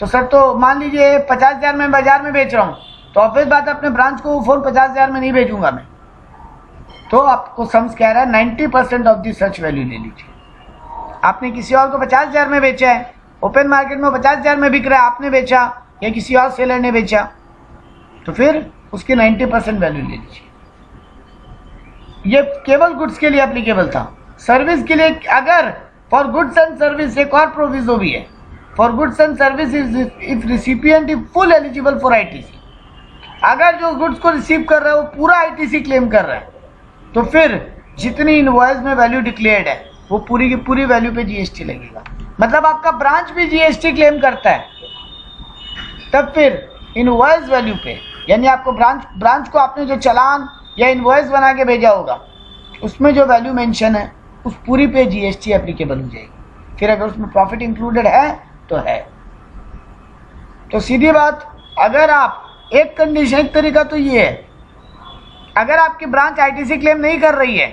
तो सर, तो मान लीजिए 50,000 में बाजार में बेच रहा हूँ तो ऑब्वियस बात है अपने ब्रांच को वो फोन 50,000 में नहीं भेजूंगा मैं। तो आपको सम्स कह रहा है 90% ऑफ दी सच वैल्यू ले लीजिए। आपने किसी और को 50,000 में बेचा है, ओपन मार्केट में 50,000 में बिक रहा है, आपने बेचा या किसी और सेलर ने बेचा, तो फिर उसकी 90% वैल्यू ले लीजिए। ये केवल गुड्स के लिए एप्लीकेबल था। सर्विस के लिए अगर फॉर गुड्स एंड सर्विस एक और प्रोविजो भी है, for goods and service if recipient is full eligible for ITC, अगर जो गुड्स को रिसीव कर रहा है वो पूरा आईटीसी क्लेम कर रहा है तो फिर जितनी इनवॉइस में वैल्यू डिक्लेयर्ड है वो पूरी की पूरी वैल्यू पे जीएसटी लगेगा। मतलब आपका ब्रांच भी जीएसटी क्लेम करता है, तब फिर इनवॉइस वैल्यू पे, यानी आपको ब्रांच को आपने जो चालान या इनवॉइस बना के भेजा होगा उसमें जो वैल्यू मेंशन है उस पूरी पे जीएसटी एप्लीकेबल हो जाएगी। फिर अगर उसमें प्रॉफिट इंक्लूडेड है तो है। तो सीधी बात, अगर आप एक कंडीशन, एक तरीका तो ये है, अगर आपकी ब्रांच आईटीसी क्लेम नहीं कर रही है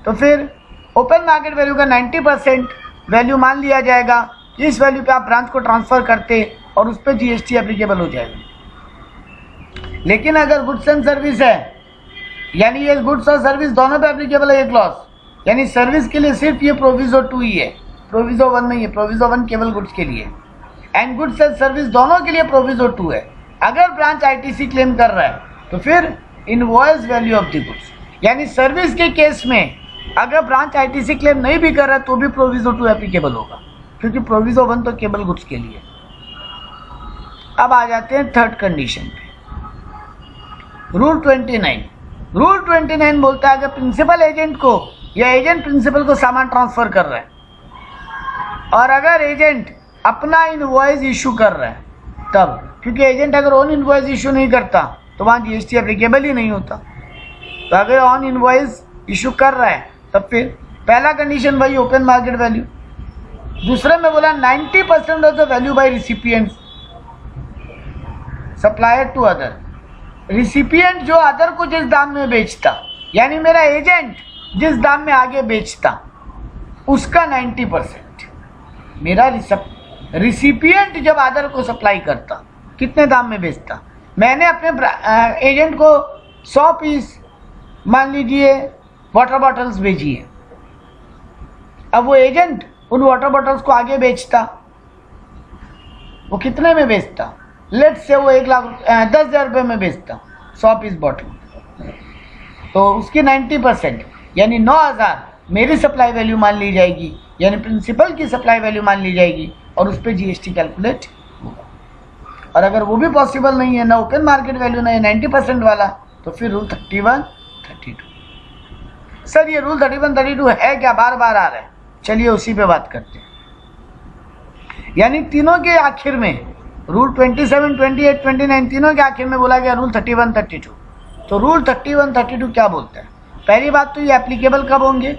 तो फिर ओपन मार्केट वैल्यू का 90% वैल्यू मान लिया जाएगा, इस वैल्यू पे आप ब्रांच को ट्रांसफर करते और उस पर जीएसटी एप्लीकेबल हो जाएगा। लेकिन अगर गुड्स एंड सर्विस है, यानी ये गुड्स और सर्विस दोनों पे एप्लीकेबल है ये क्लॉज, यानी सर्विस के लिए सिर्फ ये प्रोविजो 2 ही है, प्रोविजो 1 नहीं है। प्रोविजो 1 केवल गुड्स के लिए, एंड गुड्स एंड सर्विस दोनों के लिए प्रोविजो 2 है। अगर ब्रांच आईटीसी क्लेम कर रहा है तो फिर invoice value of the goods, यानी सर्विस के केस में अगर ब्रांच आईटीसी क्लेम नहीं भी कर रहा है तो भी प्रोविजो 2 एप्लीकेबल होगा, क्योंकि प्रोविजो 1 तो केवल गुड्स के लिए। अब आ जाते हैं थर्ड कंडीशन पे, रूल 29। रूल 29 बोलता है अगर प्रिंसिपल एजेंट को या एजेंट प्रिंसिपल को सामान ट्रांसफर कर रहा है और अगर एजेंट अपना इनवॉइस इशू कर रहा है तब, क्योंकि एजेंट अगर ऑन इनवॉइस इशू नहीं करता तो वहाँ जीएसटी एप्लीकेबल ही नहीं होता। तो अगर ऑन इनवॉइस इशू कर रहा है तब फिर पहला कंडीशन वही ओपन मार्केट वैल्यू, दूसरे में बोला 90% of the value by recipient's supplier to other. Recipient जो अदर को जिस दाम में बेचता, यानी मेरा एजेंट जिस दाम में आगे बेचता उसका 90%, मेरा रिसिपिएंट जब अदर को सप्लाई करता कितने दाम में बेचता, मैंने अपने एजेंट को 100 पीस मान लीजिए वाटर बॉटल्स भेजी है, अब वो एजेंट उन वाटर बॉटल्स को आगे बेचता, वो कितने में बेचता? लेट से वो 10,000 रुपये में बेचता, 100 पीस बॉटल, तो उसकी 90% यानी 9,000 मेरी सप्लाई वैल्यू मान ली जाएगी, यानी प्रिंसिपल की सप्लाई वैल्यू मान ली जाएगी और उस पर जीएसटी कैलकुलेट होगा। और अगर वो भी पॉसिबल नहीं है, ना ओपन मार्केट वैल्यू ना 90% वाला, तो फिर रूल 31-32। सर ये रूल 31-32 है क्या, बार बार आ रहा है, चलिए उसी पे बात करते हैं। यानी तीनों के आखिर में रूल 27, 28, 29 तीनों के आखिर में बोला गया रूल 31-32। तो रूल 31-32 क्या बोलता है? पहली बात तो ये एप्लीकेबल कब होंगे?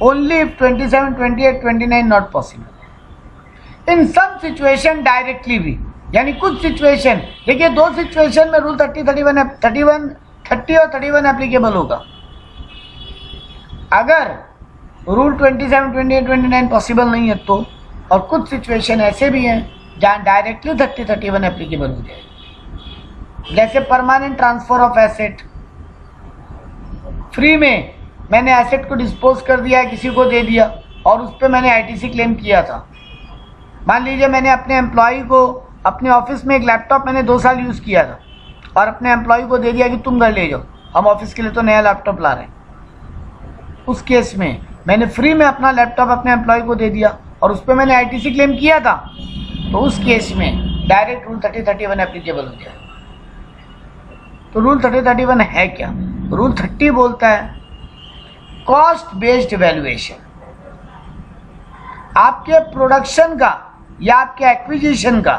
Only if 27, 28, 29 not possible. In some situation directly भी, यानी कुछ सिचुएशन, देखिए 2 सिचुएशन में रूल 30 और 31 एप्लीकेबल होगा। अगर रूल 27, 28, 29 पॉसिबल नहीं है तो, और कुछ सिचुएशन ऐसे भी हैं जहाँ डायरेक्टली 30, 31 एप्लीकेबल हो जाएगी। जैसे permanent transfer of asset, free में मैंने एसेट को डिस्पोज कर दिया, किसी को दे दिया और उस पर मैंने आईटीसी क्लेम किया था। मान लीजिए मैंने अपने एम्प्लॉय को, अपने ऑफिस में एक लैपटॉप मैंने 2 साल यूज़ किया था और अपने एम्प्लॉय को दे दिया कि तुम घर ले जाओ, हम ऑफिस के लिए तो नया लैपटॉप ला रहे हैं। उस केस में मैंने फ्री में अपना लैपटॉप अपने एम्प्लॉय को दे दिया और उस पर मैंने आईटीसी क्लेम किया था, तो उस केस में डायरेक्ट रूल 30-31 एप्लीकेबल हो जाए। तो रूल 30-31 है क्या? रूल 30 बोलता है कॉस्ट बेस्ड वैल्यूएशन। आपके प्रोडक्शन का या आपके एक्विजिशन का,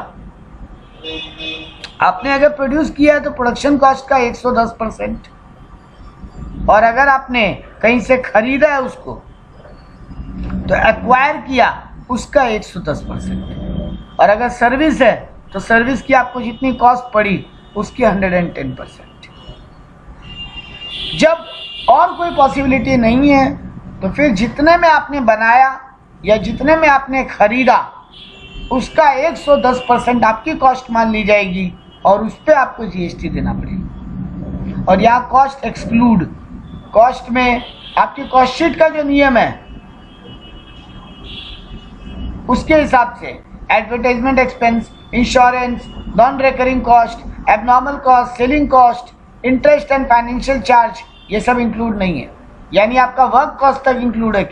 आपने अगर प्रोड्यूस किया है तो प्रोडक्शन कॉस्ट का 110%, और अगर आपने कहीं से खरीदा है उसको तो एक्वायर किया उसका 110%, और अगर सर्विस है तो सर्विस की आपको जितनी कॉस्ट पड़ी उसकी 110%। जब और कोई पॉसिबिलिटी नहीं है तो फिर जितने में आपने बनाया या जितने में आपने खरीदा उसका 110% आपकी कॉस्ट मान ली जाएगी और उस पर आपको जीएसटी देना पड़ेगा। और यहाँ कॉस्ट एक्सक्लूड, कॉस्ट में आपकी कॉस्ट शीट का जो नियम है उसके हिसाब से advertisement expense, insurance, non recurring cost, abnormal cost, selling cost, interest and financial charge, ये सब इंक्लूड नहीं है। यानी आपका वर्क कॉस्ट तक इंक्लूड है,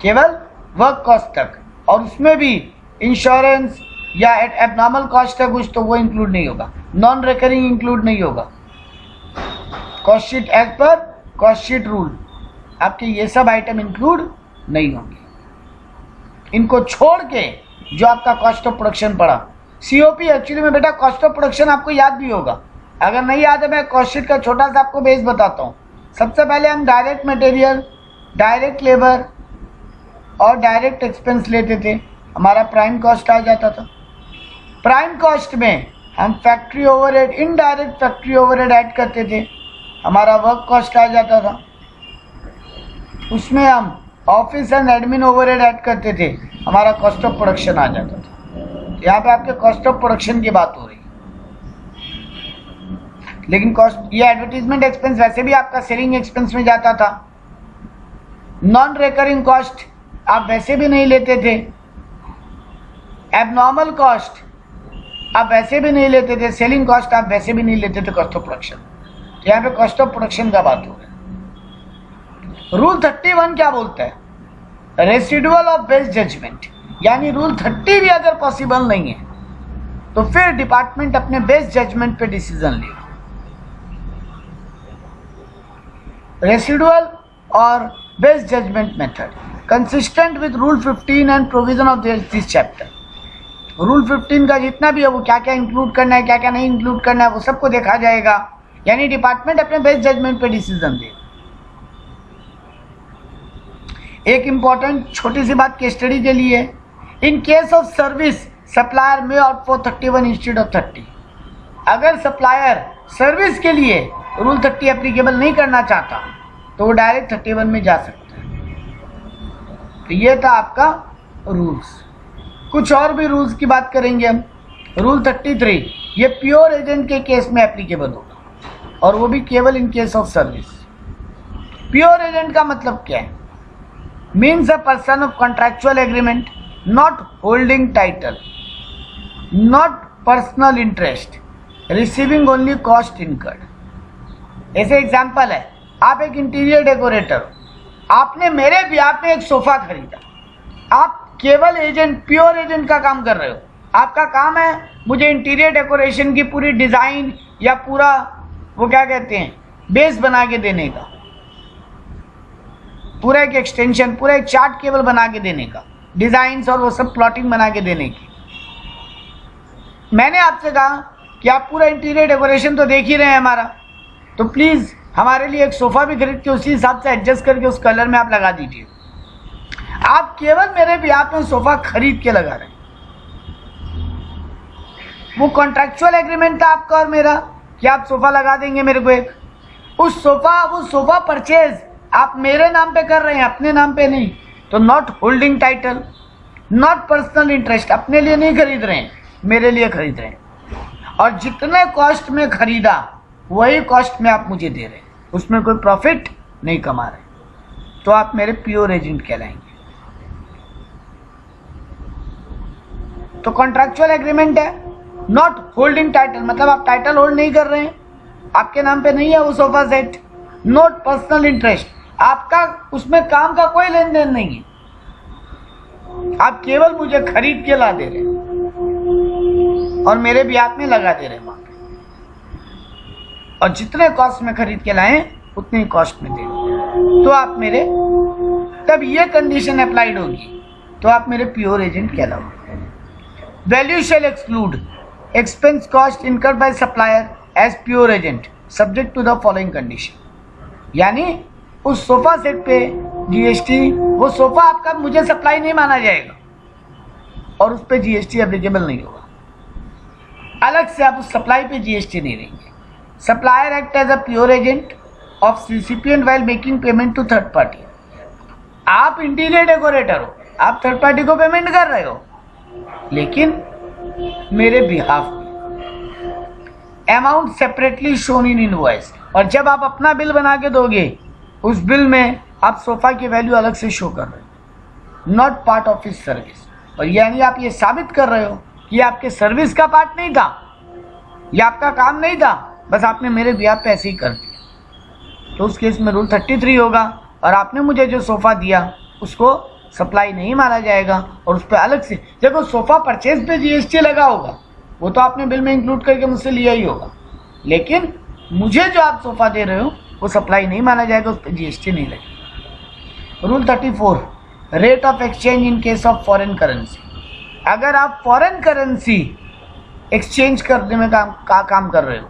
केवल वर्क कॉस्ट तक, और उसमें भी इंश्योरेंस या एबनॉर्मल कॉस्ट है कुछ तो वो इंक्लूड नहीं होगा, नॉन रिकरिंग इंक्लूड नहीं होगा। Cost sheet as per cost sheet rule आपके ये सब आइटम इंक्लूड नहीं होंगे। इनको छोड़ के जो आपका कॉस्ट ऑफ प्रोडक्शन पड़ा, सीओपी एक्चुअली में बेटा कॉस्ट ऑफ प्रोडक्शन आपको याद भी होगा, अगर नहीं याद है मैं कॉस्ट शीट का छोटा सा आपको बेस बताता हूँ। सबसे पहले हम डायरेक्ट मटेरियल, डायरेक्ट लेबर और डायरेक्ट एक्सपेंस लेते थे, हमारा प्राइम कॉस्ट आ जाता था। प्राइम कॉस्ट में हम factory overhead, indirect factory overhead add करते थे, हमारा वर्क कॉस्ट आ जाता था। उसमें हम office and admin overhead add करते थे, हमारा कॉस्ट ऑफ प्रोडक्शन आ जाता था। यहाँ पे आपके कॉस्ट ऑफ प्रोडक्शन की बात हो रही है, लेकिन कॉस्ट, ये एडवर्टीजमेंट एक्सपेंस वैसे भी आपका सेलिंग एक्सपेंस में जाता था। नॉन रिकरिंग कॉस्ट आप वैसे भी नहीं लेते थे, एबनॉर्मल कॉस्ट आप वैसे भी नहीं लेते थे, सेलिंग कॉस्ट आप वैसे भी नहीं लेते थे कॉस्ट ऑफ प्रोडक्शन। तो यहाँ पे कॉस्ट ऑफ प्रोडक्शन का बात हो रहा है। रूल 31 क्या बोलता है? रेसिडुअल ऑफ बेस्ट जजमेंट, यानी रूल 30 भी अगर पॉसिबल नहीं है तो फिर डिपार्टमेंट अपने बेस्ट जजमेंट पे डिसीजन लेगा। रेसिडुअल और best judgement method consistent with rule 15 and provision of this chapter. Rule 15 का जितना भी है वो क्या क्या इंक्लूड करना है, क्या क्या नहीं इंक्लूड करना है, वो सबको देखा जाएगा, यानी डिपार्टमेंट अपने बेस्ट जजमेंट पे डिसीजन देगा। एक इंपॉर्टेंट छोटी सी बात केस स्टडी के लिए, in case of service supplier में ऑप्ट फॉर 31 इंस्टेड ऑफ 30। अगर सप्लायर सर्विस के लिए रूल 30 एप्लीकेबल नहीं करना चाहता तो वो डायरेक्ट 31 में जा सकता है। तो ये था आपका रूल्स। कुछ और भी रूल्स की बात करेंगे हम। रूल 33 ये प्योर एजेंट के केस में एप्लीकेबल होगा और वो भी केवल in case of service. Pure agent का मतलब क्या है? Means a person of contractual agreement, not holding title, not personal interest receiving only cost incurred. ऐसे एग्जाम्पल है, आप एक इंटीरियर डेकोरेटर हो, आपने मेरे ब्याह पे एक सोफा खरीदा, आप केवल एजेंट, प्योर एजेंट का काम कर रहे हो। आपका काम है मुझे इंटीरियर डेकोरेशन की पूरी डिजाइन या पूरा वो क्या कहते हैं बेस बना के देने का, पूरा एक एक्सटेंशन, पूरा एक चार्ट केबल बना के देने का, डिजाइन्स और वो सब प्लॉटिंग बना के देने की। मैंने आपसे कहा कि आप पूरा इंटीरियर डेकोरेशन तो देख ही रहे हैं हमारा, तो प्लीज हमारे लिए एक सोफा भी खरीद के उसी हिसाब से एडजस्ट करके उस कलर में आप लगा दीजिए। आप केवल मेरे ब्याह पे सोफा खरीद के लगा रहे हैं। वो कॉन्ट्रैक्चुअल एग्रीमेंट था आपका और मेरा कि आप सोफा लगा देंगे मेरे को एक। वो सोफा परचेज आप मेरे नाम पे कर रहे हैं, अपने नाम पे नहीं। तो not holding title, not personal interest, अपने लिए नहीं खरीद रहे हैं, मेरे लिए खरीद रहे हैं। और जितने कॉस्ट में खरीदा वही कॉस्ट में आप मुझे दे रहे हैं, उसमें कोई प्रॉफिट नहीं कमा रहे, तो आप मेरे प्योर एजेंट कहलाएंगे। तो कॉन्ट्रैक्चुअल एग्रीमेंट है, नॉट होल्डिंग टाइटल, मतलब आप टाइटल होल्ड नहीं कर रहे हैं, आपके नाम पे नहीं है वो sofa set. Not personal interest, आपका उसमें काम का कोई लेन देन नहीं है, आप केवल मुझे खरीद के ला दे रहे हैं और मेरे ब्याह में लगा दे रहे हैं वहां पे, और जितने कॉस्ट में खरीद के लाए उतनी कॉस्ट में दे रहे। तो आप मेरे, तब ये कंडीशन अप्लाइड होगी तो आप मेरे प्योर एजेंट कहलाओगे। Value shall exclude expense cost incurred by supplier as pure agent subject to the following condition. यानी उस सोफा सेट पे जीएसटी, वो सोफा आपका मुझे सप्लाई नहीं माना जाएगा और उस पे जीएसटी एप्लीकेबल नहीं होगा। अलग से आप उस सप्लाई पे जीएसटी नहीं देंगे। Supplier act as a pure agent of recipient while making payment to third party. आप इंटीरियर डेकोरेटर हो, आप थर्ड पार्टी को पेमेंट कर रहे हो, लेकिन मेरे बिहाफ में amount separately shown in invoice. और जब आप अपना बिल बना के दोगे उस बिल में आप सोफा की वैल्यू अलग से शो कर रहे हो, not part of his service. और यानी आप ये साबित कर रहे हो कि आपके सर्विस का पार्ट नहीं था, ये आपका काम नहीं था, बस आपने मेरे ब्याह पे ऐसे ही कर दिया। तो उस केस में रूल 33 होगा और आपने मुझे जो सोफा दिया उसको सप्लाई नहीं माना जाएगा और उस पर अलग से, देखो सोफा परचेज पे जीएसटी लगा होगा, वो तो आपने बिल में इंक्लूड करके मुझसे लिया ही होगा, लेकिन मुझे जो आप सोफा दे रहे हो वो सप्लाई नहीं माना जाएगा, उस पर जीएसटी नहीं लगेगा। Rule 34 rate of exchange in case of foreign currency. अगर आप फॉरेन करेंसी एक्सचेंज करने में काम कर रहे हो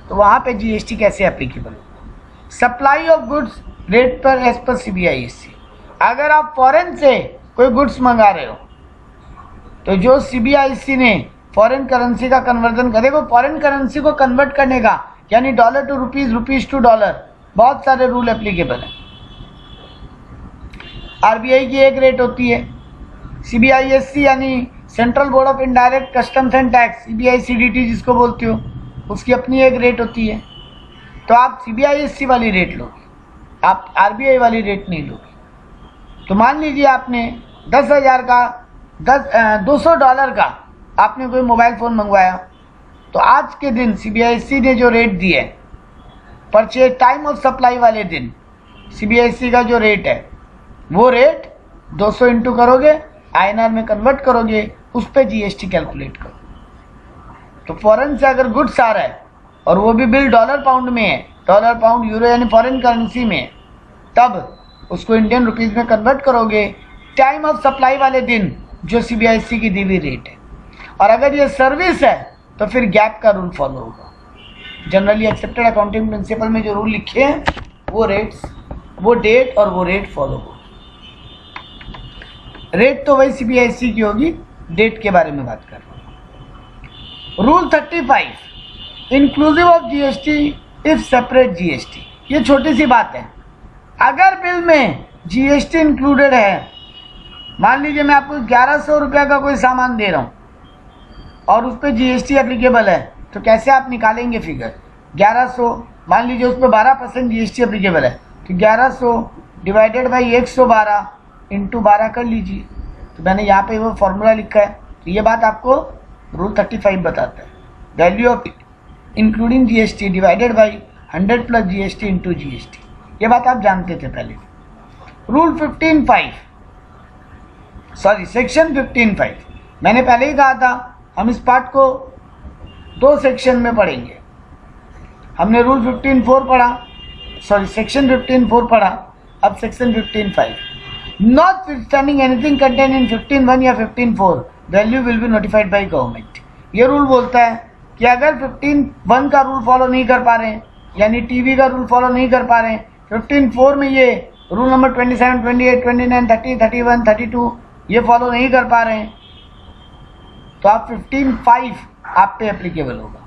तो वहाँ पे जीएसटी कैसे एप्लीकेबल होगा। सप्लाई ऑफ गुड्स रेट पर एज पर सीबीआईएससी। अगर आप फॉरेन से कोई गुड्स मंगा रहे हो तो जो सीबीआईएससी ने फॉरेन करेंसी का कन्वर्जन करे, वो फॉरेन करेंसी को कन्वर्ट करने का, यानी dollar to rupees, rupees to dollar, बहुत सारे रूल एप्लीकेबल हैं। आरबीआई की एक रेट होती है, सीबीआईएससी यानी central board of indirect customs and tax, CBICDT जिसको बोलते हो, उसकी अपनी एक रेट होती है। तो आप सीबीआईएससी वाली रेट लोगे, आप आरबीआई वाली रेट नहीं लोगे। तो मान लीजिए आपने 10,000 का 200 डॉलर का आपने कोई मोबाइल फ़ोन मंगवाया, तो आज के दिन सीबीआईएससी ने जो रेट दी है परचेज टाइम ऑफ सप्लाई वाले दिन, सीबीआईएससी का जो रेट है वो रेट 200 इंटू करोगे, आईएनआर में कन्वर्ट करोगे, उस पर जीएसटी कैलकुलेट करो। तो फॉरेन से अगर गुड्स आ रहा है और वो भी बिल डॉलर पाउंड में है, डॉलर पाउंड यूरो यानी फॉरेन करेंसी में, तब उसको इंडियन रुपीज में कन्वर्ट करोगे टाइम ऑफ सप्लाई वाले दिन जो सीबीआईएससी की दी हुई रेट है। और अगर ये सर्विस है तो फिर गैप का रूल फॉलो होगा। जनरली एक्सेप्टेड अकाउंटिंग प्रिंसिपल में जो रूल लिखे हैं वो रेट्स, वो डेट और वो रेट फॉलो होगा। रेट तो वही सीबीआईएससी की होगी, डेट के बारे में बात कर रहा हूँ। Rule 35 inclusive of GST if separate GST. ये छोटी सी बात है, अगर बिल में जीएसटी इंक्लूडेड है, मान लीजिए मैं आपको 1100 रुपया का कोई सामान दे रहा हूँ और उस पर जीएसटी एप्लीकेबल है, तो कैसे आप निकालेंगे फिगर 1100, मान लीजिए उस पर 12% जीएसटी एप्लीकेबल है, तो 1100 डिवाइडेड बाई 112 इंटू 12 कर लीजिए। तो मैंने यहाँ पे वो फॉर्मूला लिखा है, तो ये बात आपको रूल 35 बताता है value of including GST divided by 100 plus GST into GST. ये बात आप जानते थे पहले। रूल 15(5) सॉरी सेक्शन 15(5) मैंने पहले ही कहा था हम इस पार्ट को 2 सेक्शन में पढ़ेंगे। हमने रूल 15(4) पढ़ा, सॉरी सेक्शन 15(4) पढ़ा, अब section 15(5). Notwithstanding anything contain in 15(1) या 15(4) value will be notified by government. ये रूल बोलता है कि अगर 15(1) का रूल फॉलो नहीं कर पा रहे हैं, यानी टीवी का रूल फॉलो नहीं कर पा रहे हैं, 15(4) में ये रूल नंबर 27, 28, 29, 30, 31, 32 ये फॉलो नहीं कर पा रहे हैं, तो आप 15(5) आप पे एप्लीकेबल होगा,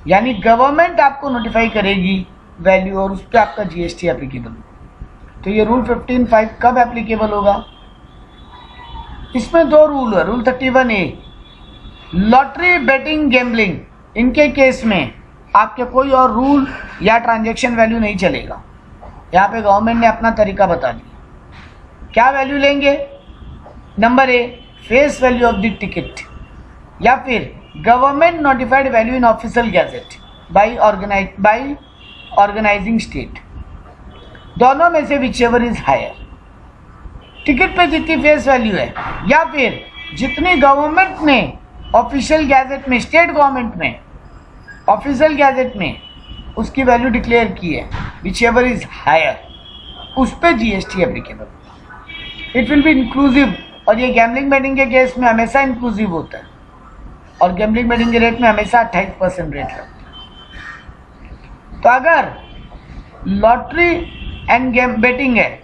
यानी गवर्नमेंट आपको नोटिफाई करेगी वैल्यू और उस पर आपका जीएसटी एप्लीकेबल होगा। तो ये रूल 15(5) कब एप्लीकेबल होगा? इसमें 2 रूल है। Rule 31(a) lottery, betting, gambling, इनके केस में आपके कोई और रूल या ट्रांजैक्शन वैल्यू नहीं चलेगा। यहाँ पे गवर्नमेंट ने अपना तरीका बता दिया। क्या वैल्यू लेंगे? Number A face value of the ticket, या फिर government notified value in official gazette by organising state. दोनों में से विचेवर इज हायर। टिकट पे जितनी फेस वैल्यू है या फिर जितनी गवर्नमेंट ने ऑफिशियल गैजेट में, स्टेट गवर्नमेंट में ऑफिशियल गैजेट में उसकी वैल्यू डिक्लेयर की है, विचेवर इज हायर, उस पर GST applicable. It will be inclusive, और ये गैम्बलिंग बेटिंग के केस में हमेशा इंक्लूसिव होता है, और गैम्बलिंग बेटिंग के रेट में हमेशा 28% रेट लगता है। तो अगर लॉटरी एंड बेटिंग है,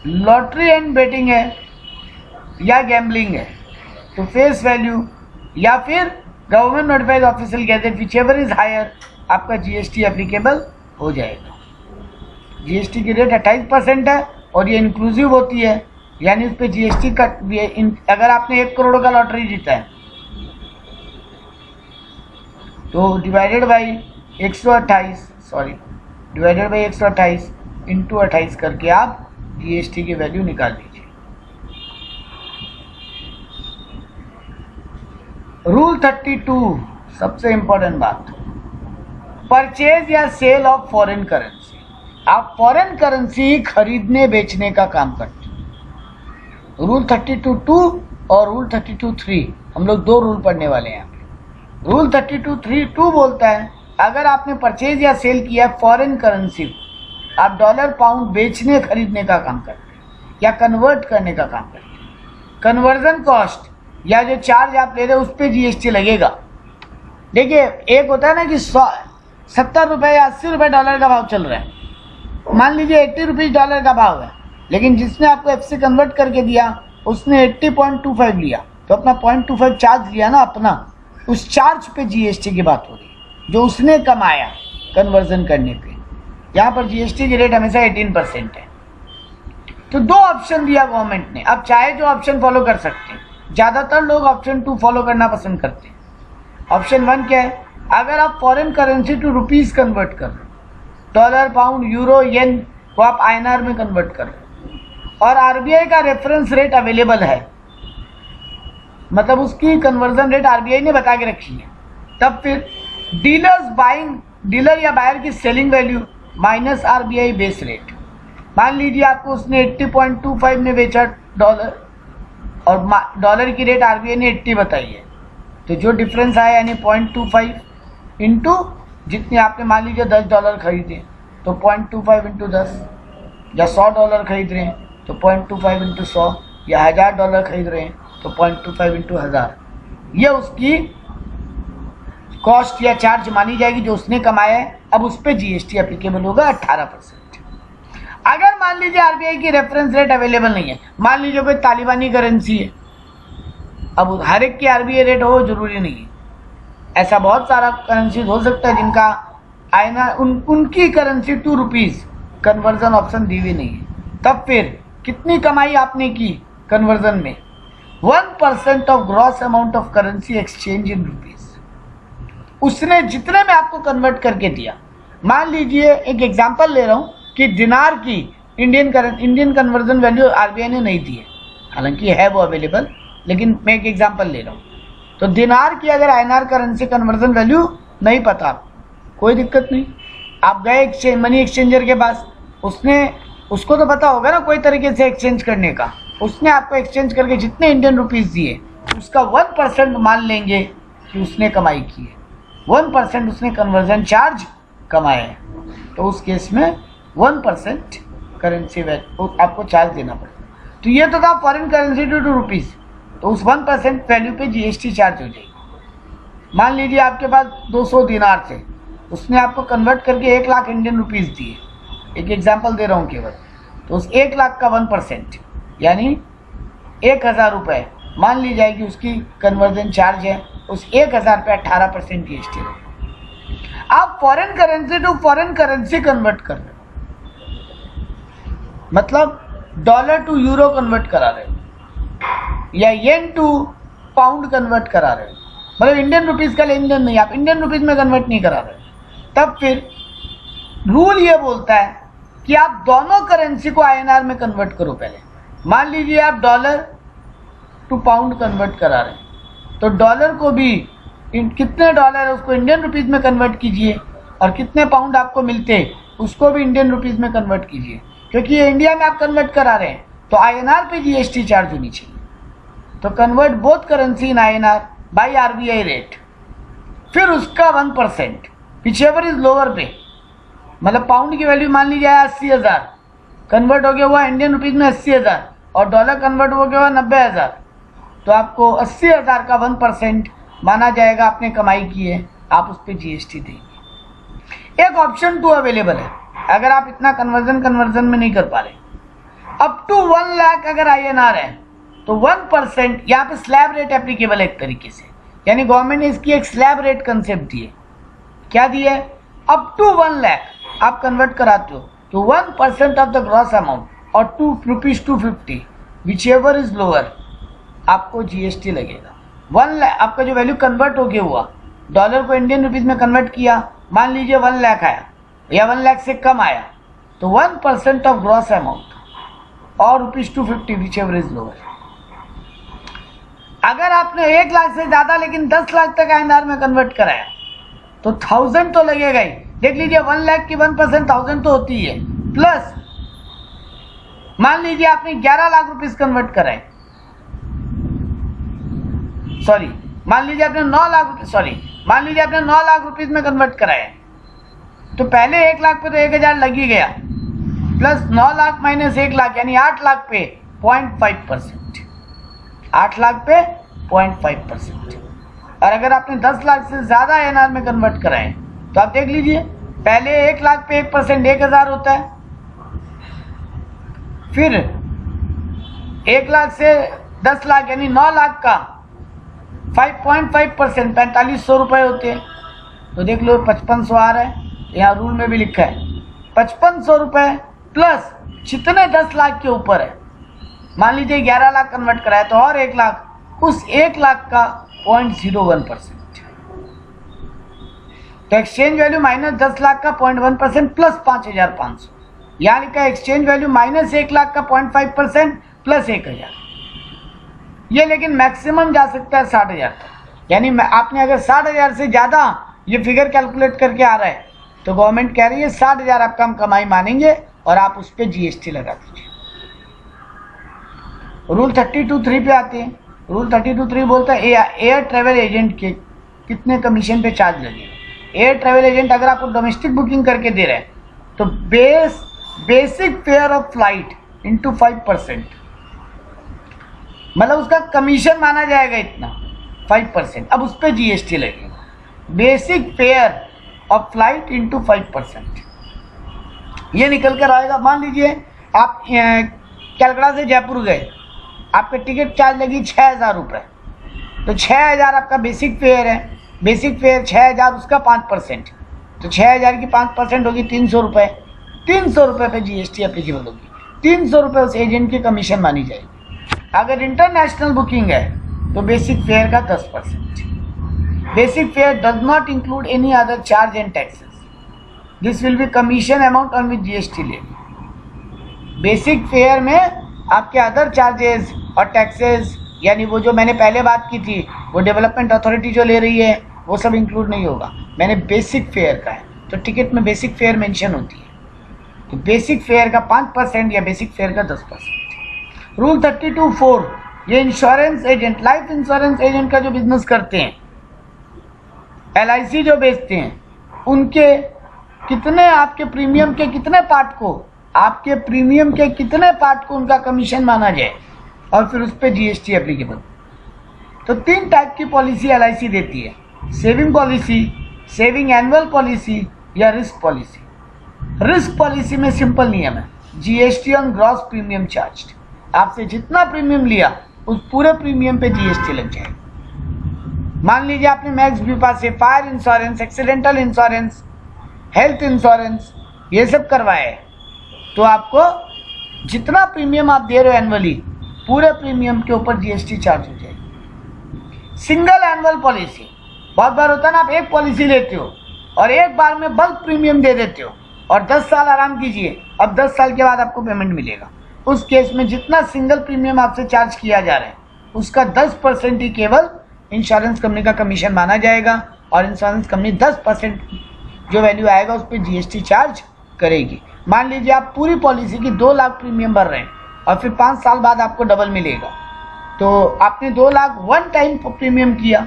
लॉटरी एंड बेटिंग है या गैम्बलिंग है, तो फेस वैल्यू या फिर government notified official gazette whichever is higher, आपका जीएसटी एप्लीकेबल हो जाएगा। जीएसटी की रेट 28% है और ये इंक्लूसिव होती है, यानी उस पर जीएसटी का अगर आपने 1 करोड़ का लॉटरी जीता है तो डिवाइडेड बाई 128 इंटू 28 करके आप जीएसटी की वैल्यू निकाल लीजिए। रूल 32 सबसे इंपॉर्टेंट बात, परचेज या सेल ऑफ फॉरेन करेंसी। आप फॉरेन करेंसी खरीदने बेचने का काम करते हैं। रूल 32(2) और रूल 32(3) हम लोग 2 रूल पढ़ने वाले हैं यहाँ पे। रूल 32(3)(2) बोलता है अगर आपने परचेज या सेल किया फॉरेन करेंसी, आप डॉलर पाउंड बेचने खरीदने का काम करते हैं या कन्वर्ट करने का काम करते हैं, कन्वर्जन कॉस्ट या जो चार्ज आप ले रहे हो उस पर जीएसटी लगेगा। देखिए एक होता है ना कि 70 रुपये या 80 रुपये डॉलर का भाव चल रहा है, मान लीजिए 80 रुपीज़ डॉलर का भाव है, लेकिन जिसने आपको एफ से कन्वर्ट करके दिया उसने 80.25 लिया, तो अपना 0.25 चार्ज लिया ना अपना, उस चार्ज पे जीएसटी की बात हो रही है जो उसने कमाया कन्वर्जन करने पे। यहाँ पर जीएसटी की रेट हमेशा 18% है। तो 2 ऑप्शन दिया गवर्नमेंट ने, अब चाहे जो ऑप्शन फॉलो कर सकते हैं, ज़्यादातर लोग ऑप्शन 2 फॉलो करना पसंद करते हैं। ऑप्शन 1 क्या है? अगर आप foreign currency to rupees convert कर रहे हो, डॉलर, पाउंड, यूरो, येन को आप आईएनआर में कन्वर्ट कर रहे हो और आरबीआई का रेफरेंस रेट अवेलेबल है, मतलब उसकी कन्वर्जन रेट आरबीआई ने बता के रखी है, तब फिर डीलर या बायर की selling value minus RBI base rate. मान लीजिए आपको उसने 80.25 में बेचा डॉलर और डॉलर की रेट आरबीआई ने 80 बताई है, तो जो डिफरेंस आया यानी 0.25 इंटू जितने आपने मान लीजिए $10 खरीदे तो 0.25 इंटू 10, या $100 खरीद रहे हैं तो 0.25 इंटू 100, या $1000 खरीद रहे हैं तो 0.25 इंटू 1000, ये उसकी कॉस्ट या चार्ज मानी जाएगी जो उसने कमाया है। अब उस पर जीएसटी एप्लीकेबल होगा 18%। अगर मान लीजिए आरबीआई की रेफरेंस रेट अवेलेबल नहीं है, मान लीजिए कोई तालिबानी करेंसी है, अब हर एक की आरबीआई रेट हो जरूरी नहीं है, ऐसा बहुत सारा करेंसी हो सकता है जिनका आईएनआर उनकी currency to rupees conversion option दी हुई नहीं है, तब फिर कितनी कमाई आपने की कन्वर्जन में? 1% of gross amount of currency exchange in rupees, उसने जितने में आपको कन्वर्ट करके दिया। मान लीजिए एक एग्जांपल ले रहा हूँ कि दिनार की इंडियन कन्वर्जन वैल्यू आरबीआई ने नहीं दी है, हालांकि है वो अवेलेबल, लेकिन मैं एक एग्जांपल ले रहा हूँ। तो दिनार की अगर INR करेंसी कन्वर्जन वैल्यू नहीं पता, कोई दिक्कत नहीं, आप गए मनी एक्सचेंजर के पास, उसको तो पता होगा ना कोई तरीके से एक्सचेंज करने का, उसने आपको एक्सचेंज करके जितने इंडियन रुपीज़ दिए उसका 1% मान लेंगे कि उसने कमाई की है, 1% उसने कन्वर्जन चार्ज कमाया है, तो उस केस में 1% करेंसी वैल्यू आपको चार्ज देना पड़ेगा। तो ये तो था फॉरेन करेंसी टू रुपीज़, तो उस 1% वैल्यू पे GST चार्ज हो जाएगी। मान लीजिए आपके पास 200 दिनार थे, उसने आपको कन्वर्ट करके 1 लाख इंडियन रुपीज़ दिए, एक एग्जांपल दे रहा हूँ केवल, तो उस 1 लाख का 1% यानी 1000 रुपये मान ली जाएगी उसकी कन्वर्जन चार्ज है, उस 1000 पे 18% GST लगेगा। आप foreign currency to foreign currency convert कर रहे हो, मतलब डॉलर टू यूरो कन्वर्ट करा रहे हो या येन टू पाउंड कन्वर्ट करा रहे हो, मतलब इंडियन रुपीज़ का लेन देन नहीं, आप इंडियन रुपीज़ में कन्वर्ट नहीं करा रहे, तब फिर रूल ये बोलता है कि आप दोनों करेंसी को INR में कन्वर्ट करो। पहले मान लीजिए आप डॉलर टू पाउंड कन्वर्ट करा रहे हैं, तो डॉलर को भी कितने डॉलर है उसको इंडियन रुपीज़ में कन्वर्ट कीजिए, और कितने पाउंड आपको मिलते हैं उसको भी इंडियन रुपीज़ में कन्वर्ट कीजिए, क्योंकि ये इंडिया में आप कन्वर्ट करा रहे हैं तो INR पे GST चार्ज होनी चाहिए। तो convert both currency in INR by RBI rate, फिर उसका 1% विचएवर इज लोअर पे, मतलब पाउंड की वैल्यू मान लीजिए 80,000, कन्वर्ट हो गया हुआ इंडियन रुपीज़ में 80,000 और डॉलर कन्वर्ट हो गया हुआ 90,000, तो आपको 80,000 का 1% माना जाएगा आपने कमाई की है, आप उस पर GST देंगे। एक ऑप्शन 2 अवेलेबल है, अगर आप इतना कन्वर्जन में नहीं कर पा रहे, अप टू 1 लाख अगर INR है तो 1% यहाँ पे स्लैब रेट एप्लीकेबल है एक तरीके से, यानी गवर्नमेंट ने इसकी एक स्लैब रेट कंसेप्ट दी है। क्या दी है? अप टू 1 लाख आप कन्वर्ट कराते हो तो 1% ऑफ द ग्रॉस अमाउंट और ₹250 विच एवर इज लोअर आपको GST लगेगा। 1 लाख आपका जो वैल्यू कन्वर्ट हो गया हुआ, डॉलर को इंडियन रुपीज़ में कन्वर्ट किया, मान लीजिए 1 लाख आया या 1 लाख से कम आया, तो 1% ऑफ ग्रॉस अमाउंट और ₹250 विच एवर इज लोअर। अगर आपने 1 लाख से ज़्यादा लेकिन 10 लाख तक INR में कन्वर्ट कराया तो 1000 तो लगेगा ही। देख लीजिए 1 लाख की 1% 1000 तो होती है, प्लस मान लीजिए आपने 11 लाख रुपीस कन्वर्ट कराए, सॉरी मान लीजिए आपने 9 लाख रुपीस में कन्वर्ट कराए, तो पहले 1 लाख पे तो 1000 लग ही गया, प्लस 9 लाख माइनस 1 लाख यानी 8 लाख पे 0.5%, 8 लाख पे 0.5%। और अगर आपने 10 लाख से ज़्यादा INR में कन्वर्ट कराए तो आप देख लीजिए पहले 1 लाख पे 1% 1000 होता है, फिर 1 लाख से 10 लाख यानी 9 लाख का 5.5% 4500 रुपये होते हैं, तो देख लो 5500 आ रहा है, यहाँ रूल में भी लिखा है 5500 रुपये प्लस जितने 10 लाख के ऊपर है, मान लीजिए 11 लाख कन्वर्ट कराया तो और 1 लाख, उस 1 लाख का 0.01%, तो एक्सचेंज वैल्यू माइनस 10 लाख का 0.1% प्लस 5500, यहाँ लिखा है एक्सचेंज वैल्यू माइनस 1 लाख का 0.5% प्लस 1000। ये लेकिन मैक्सिमम जा सकता है 60,000 तक, यानी आपने अगर 60,000 से ज़्यादा ये फिगर कैलकुलेट करके आ रहा है तो गवर्नमेंट कह रही है 60,000 आपका हम कमाई मानेंगे और आप उस पर GST लगा दीजिए। रूल 32(3) पे आते हैं। रूल 32(3) बोलता है एयर ट्रेवल एजेंट के कितने कमीशन पे चार्ज लगेगा। एयर ट्रेवल एजेंट अगर आपको डोमेस्टिक बुकिंग करके दे रहे हैं तो basic fair of flight into 5%, मतलब उसका कमीशन माना जाएगा इतना 5%, अब उस पर GST लगेगा। Basic fair of flight into 5%, ये निकल कर आएगा। मान लीजिए आप कलकत्ता से जयपुर गए, आपके टिकट चार्ज लगी 6,000 रुपये, तो 6,000 आपका बेसिक फेयर है, बेसिक फेयर 6,000 उसका 5%, तो 6,000 की 5% होगी 300 रुपये, 300 रुपये पे GST एप्लीकेबल होगी, 300 रुपये उस एजेंट की कमीशन मानी जाएगी। अगर इंटरनेशनल बुकिंग है तो बेसिक फेयर का 10%। Basic fare does not include any other charge and taxes, this will be commission amount on which GST levy. Basic fare में आपके अदर चार्जेस और टैक्सेस यानी वो जो मैंने पहले बात की थी, वो डेवलपमेंट अथॉरिटी जो ले रही है वो सब इंक्लूड नहीं होगा। मैंने बेसिक फेयर का है, तो टिकट में बेसिक फेयर मेंशन होती है, तो बेसिक फेयर का 5% या बेसिक फेयर का 10%। रूल 32(4), ये insurance agent, life insurance agent का जो बिजनेस करते हैं, LIC जो बेचते हैं, उनके कितने, आपके प्रीमियम के कितने पार्ट को, आपके प्रीमियम के कितने पार्ट को उनका कमीशन माना जाए और फिर उस पर GST एप्लीकेबल। तो 3 टाइप की पॉलिसी LIC देती है, saving policy, saving annual policy या रिस्क पॉलिसी। रिस्क पॉलिसी में सिंपल नियम है, GST on gross premium charge. आपसे जितना प्रीमियम लिया उस पूरे प्रीमियम पे GST लग जाएगा। मान लीजिए आपने मैक्स बीमा से fire insurance, accidental insurance, health insurance ये सब करवाए, तो आपको जितना प्रीमियम आप दे रहे हो एनुअली, पूरे प्रीमियम के ऊपर GST चार्ज हो जाएगी। सिंगल एनुअल पॉलिसी, बहुत बार होता है ना, आप एक पॉलिसी लेते हो और एक बार में बल्क प्रीमियम दे देते हो और 10 साल आराम कीजिए, अब 10 साल के बाद आपको पेमेंट मिलेगा। उस केस में जितना सिंगल प्रीमियम आपसे चार्ज किया जा रहा है उसका 10% ही केवल इंश्योरेंस कंपनी का कमीशन माना जाएगा और इंश्योरेंस कंपनी 10% जो वैल्यू आएगा उस पर GST चार्ज करेगी। मान लीजिए आप पूरी पॉलिसी की 2 लाख प्रीमियम भर रहे हैं और फिर 5 साल बाद आपको डबल मिलेगा, तो आपने 2 लाख वन टाइम प्रीमियम किया,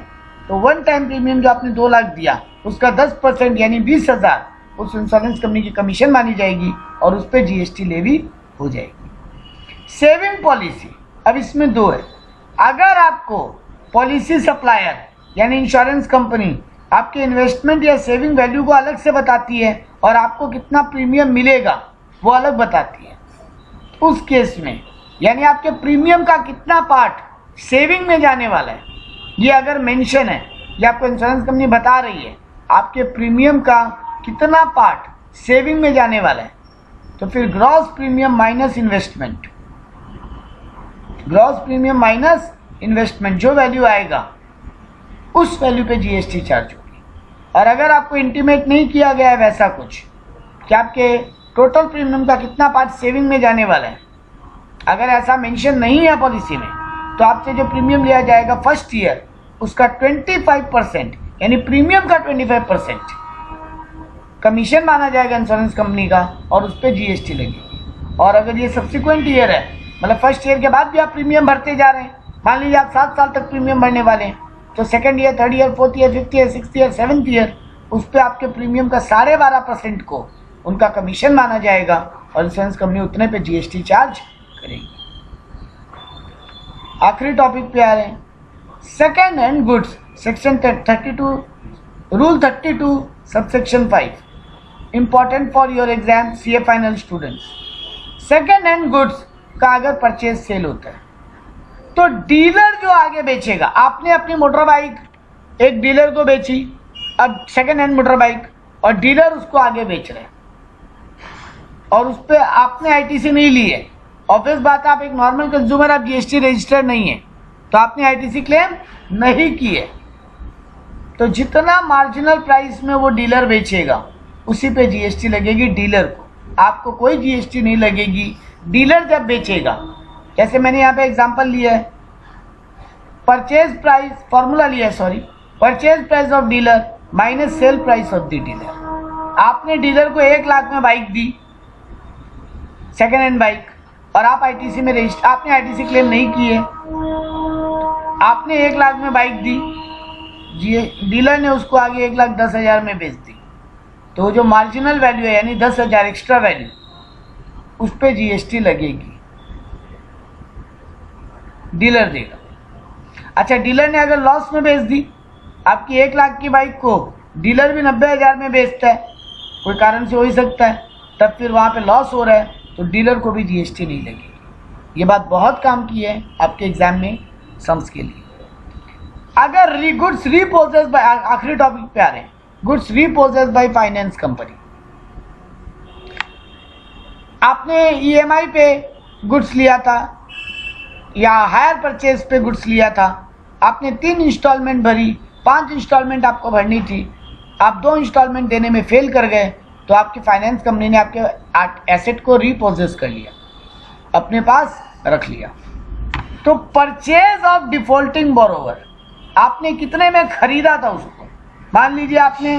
तो वन टाइम प्रीमियम जो आपने 2 लाख दिया उसका 10% यानी 20,000 उस इंश्योरेंस कंपनी की कमीशन मानी जाएगी और उस पर GST लेवी हो जाएगी। सेविंग पॉलिसी, अब इसमें 2 है। अगर आपको पॉलिसी सप्लायर यानी इंश्योरेंस कंपनी आपके इन्वेस्टमेंट या सेविंग वैल्यू को अलग से बताती है और आपको कितना प्रीमियम मिलेगा वो अलग बताती है, उस केस में यानी आपके प्रीमियम का कितना पार्ट सेविंग में जाने वाला है ये अगर मेंशन है या आपको इंश्योरेंस कंपनी बता रही है आपके प्रीमियम का कितना पार्ट सेविंग में जाने वाला है, तो फिर gross premium minus investment, gross premium minus investment जो वैल्यू आएगा उस वैल्यू पे GST चार्ज होगी। और अगर आपको इंटीमेट नहीं किया गया है वैसा कुछ कि आपके टोटल प्रीमियम का कितना पार्ट सेविंग में जाने वाला है, अगर ऐसा मेंशन नहीं है पॉलिसी में, तो आपसे जो प्रीमियम लिया जाएगा फर्स्ट ईयर उसका 25% यानी प्रीमियम का 25% कमीशन माना जाएगा इंश्योरेंस कंपनी का और उस पर GST लगेगी। और अगर ये सब्सिक्वेंट ईयर है, मतलब फर्स्ट ईयर के बाद भी आप प्रीमियम भरते जा रहे हैं, मान लीजिए आप 7 साल तक प्रीमियम भरने वाले हैं, तो second year, third year, fourth year, fifth year, sixth year, seventh year उस पर आपके प्रीमियम का 12.5% को उनका कमीशन माना जाएगा और इंश्योरेंस कंपनी उतने पे GST चार्ज करेगी। आखिरी टॉपिक पे आ रहे हैं, second hand goods, section 32, rule 32 subsection 5, important for your exam CA final students. Second hand goods का अगर परचेज सेल होता है तो डीलर जो आगे बेचेगा, आपने अपनी मोटर बाइक एक डीलर को बेची, अब सेकेंड हैंड मोटर बाइक और डीलर उसको आगे बेच रहे हैं और उस पर आपने ITC नहीं ली है, ऑब्वियस बात है आप एक नॉर्मल कंज्यूमर, आप GST रजिस्टर्ड नहीं है तो आपने ITC क्लेम नहीं की है, तो जितना मार्जिनल प्राइस में वो डीलर बेचेगा उसी पे GST लगेगी डीलर को, आपको कोई GST नहीं लगेगी। डीलर जब बेचेगा, जैसे मैंने यहाँ पे एग्जांपल लिया है, परचेज प्राइस फॉर्मूला लिया है, sorry, purchase price of dealer minus sale price of the dealer. आपने डीलर को 1 लाख में बाइक दी, सेकेंड हैंड बाइक, और आप ITC में रजिस्टर, आपने ITC क्लेम नहीं की है, आपने 1 लाख में बाइक दी, डीलर ने उसको आगे 1,10,000 में बेच दी, तो जो मार्जिनल वैल्यू है यानी 10,000 एक्स्ट्रा वैल्यू उस पर GST लगेगी, डीलर देगा। अच्छा, डीलर ने अगर लॉस में बेच दी, आपकी 1 लाख की बाइक को डीलर भी 90,000 में बेचता है, कोई कारण से हो ही सकता है, तब फिर वहाँ पे लॉस हो रहा है तो डीलर को भी GST नहीं लगेगी। ये बात बहुत काम की है आपके एग्जाम में सम्स के लिए। अगर गुड्स रीपोजेस बाय, आखिरी टॉपिक पे आ रहे हैं, गुड्स रीपोजेस बाय फाइनेंस कंपनी, आपने EMI पे गुड्स लिया था या हायर परचेज पे गुड्स लिया था, आपने 3 इंस्टॉलमेंट भरी, 5 इंस्टॉलमेंट आपको भरनी थी, आप 2 इंस्टॉलमेंट देने में फेल कर गए, तो आपकी फाइनेंस कंपनी ने आपके एसेट को रीपोजेस कर लिया, अपने पास रख लिया। तो परचेज ऑफ डिफॉल्टिंग बोरोवर, आपने कितने में खरीदा था उसको। मान लीजिए आपने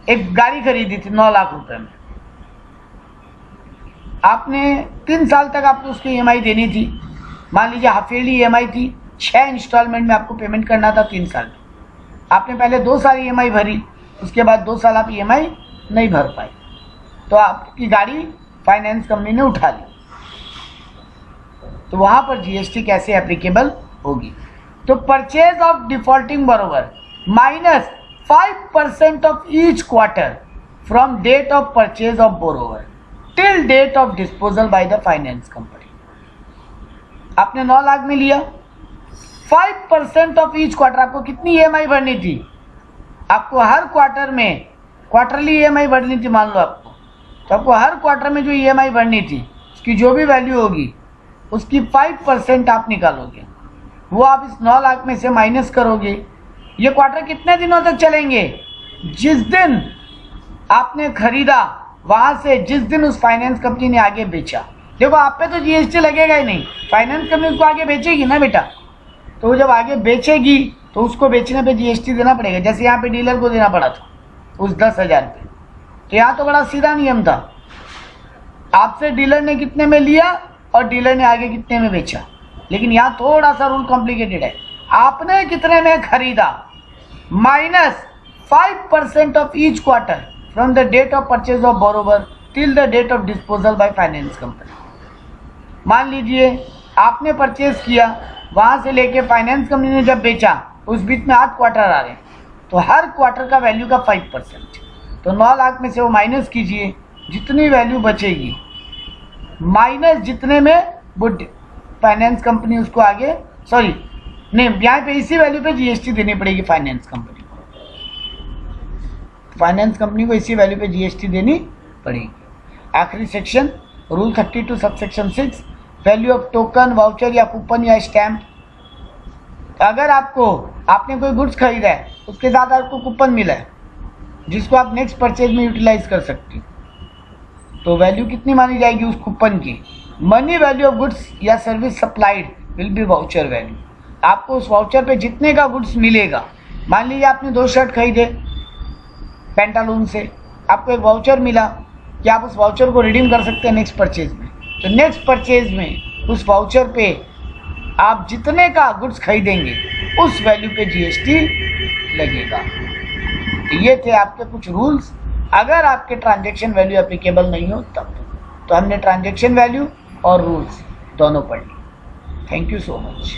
एक गाड़ी खरीदी थी 9 लाख रुपए में, आपने 3 साल तक आपको उसकी ईएमआई देनी थी। मान लीजिए हाफ ईयरली ईएमआई थी, 6 इंस्टॉलमेंट में आपको पेमेंट करना था 3 साल में। आपने पहले 2 साल ईएमआई भरी, उसके बाद 2 साल आप ईएमआई नहीं भर पाए, तो आपकी गाड़ी फाइनेंस कंपनी ने उठा ली। तो वहां पर जीएसटी कैसे एप्लीकेबल होगी। तो purchase of defaulting borrower minus 5% of each quarter from date of purchase of borrower till date of disposal by the finance company. आपने 9 लाख में लिया, 5% ऑफ ईच क्वार्टर, आपको कितनी ईएमआई भरनी थी, आपको हर क्वार्टर में क्वार्टरली ईएमआई भरनी थी मान लो आपको, तो आपको हर क्वार्टर में जो ईएमआई भरनी थी उसकी जो भी वैल्यू होगी उसकी 5% आप निकालोगे, वो आप इस 9 लाख में से माइनस करोगे। ये क्वार्टर कितने दिनों तक चलेंगे, जिस दिन आपने खरीदा वहां से जिस दिन उस फाइनेंस कंपनी ने आगे बेचा। देखो आप पे तो जीएसटी लगेगा ही नहीं, फाइनेंस कंपनी उसको आगे बेचेगी ना बेटा, तो वो जब आगे बेचेगी तो उसको बेचने पे जीएसटी देना पड़ेगा। जैसे यहाँ पे डीलर को देना पड़ा था उस 10,000 पे, तो यहाँ तो बड़ा सीधा नियम था, आपसे डीलर ने कितने में लिया और डीलर ने आगे कितने में बेचा। लेकिन यहाँ थोड़ा सा रूल कॉम्प्लिकेटेड है, आपने कितने में खरीदा minus 5% of each quarter from the date of purchase of borrower till the date of disposal by finance company. मान लीजिए आपने परचेज किया, वहां से लेके फाइनेंस कंपनी ने जब बेचा उस बीच में 8 क्वार्टर आ रहे, तो हर क्वार्टर का वैल्यू का 5%, तो 9 लाख में से वो माइनस कीजिए, जितनी वैल्यू बचेगी माइनस जितने में वो फाइनेंस कंपनी उसको आगे नहीं, यहाँ पे इसी वैल्यू पे जीएसटी देनी पड़ेगी फाइनेंस कंपनी को, फाइनेंस कंपनी को इसी वैल्यू पे जीएसटी देनी पड़ेगी। आखिरी section rule 32 subsection 6, value of token, voucher या कूपन या स्टैम्प। अगर आपने कोई गुड्स खरीदा है, उसके साथ आपको कूपन मिला है जिसको आप नेक्स्ट परचेज में यूटिलाइज कर सकते हो, तो वैल्यू कितनी मानी जाएगी उस कूपन की। मनी वैल्यू ऑफ गुड्स या service supplied will be voucher value. आपको उस वाउचर पे जितने का गुड्स मिलेगा, मान लीजिए आपने 2 शर्ट खरीदे पेंटालून से, आपको एक वाउचर मिला कि आप उस वाउचर को रिडीम कर सकते हैं नेक्स्ट परचेज में, तो नेक्स्ट परचेज में उस वाउचर पे आप जितने का गुड्स खरीदेंगे उस वैल्यू पे जीएसटी लगेगा। तो ये थे आपके कुछ रूल्स। अगर आपके ट्रांजैक्शन वैल्यू एप्लीकेबल नहीं हो तब तो हमने ट्रांजैक्शन वैल्यू और रूल्स दोनों पढ़ ली। Thank you so much.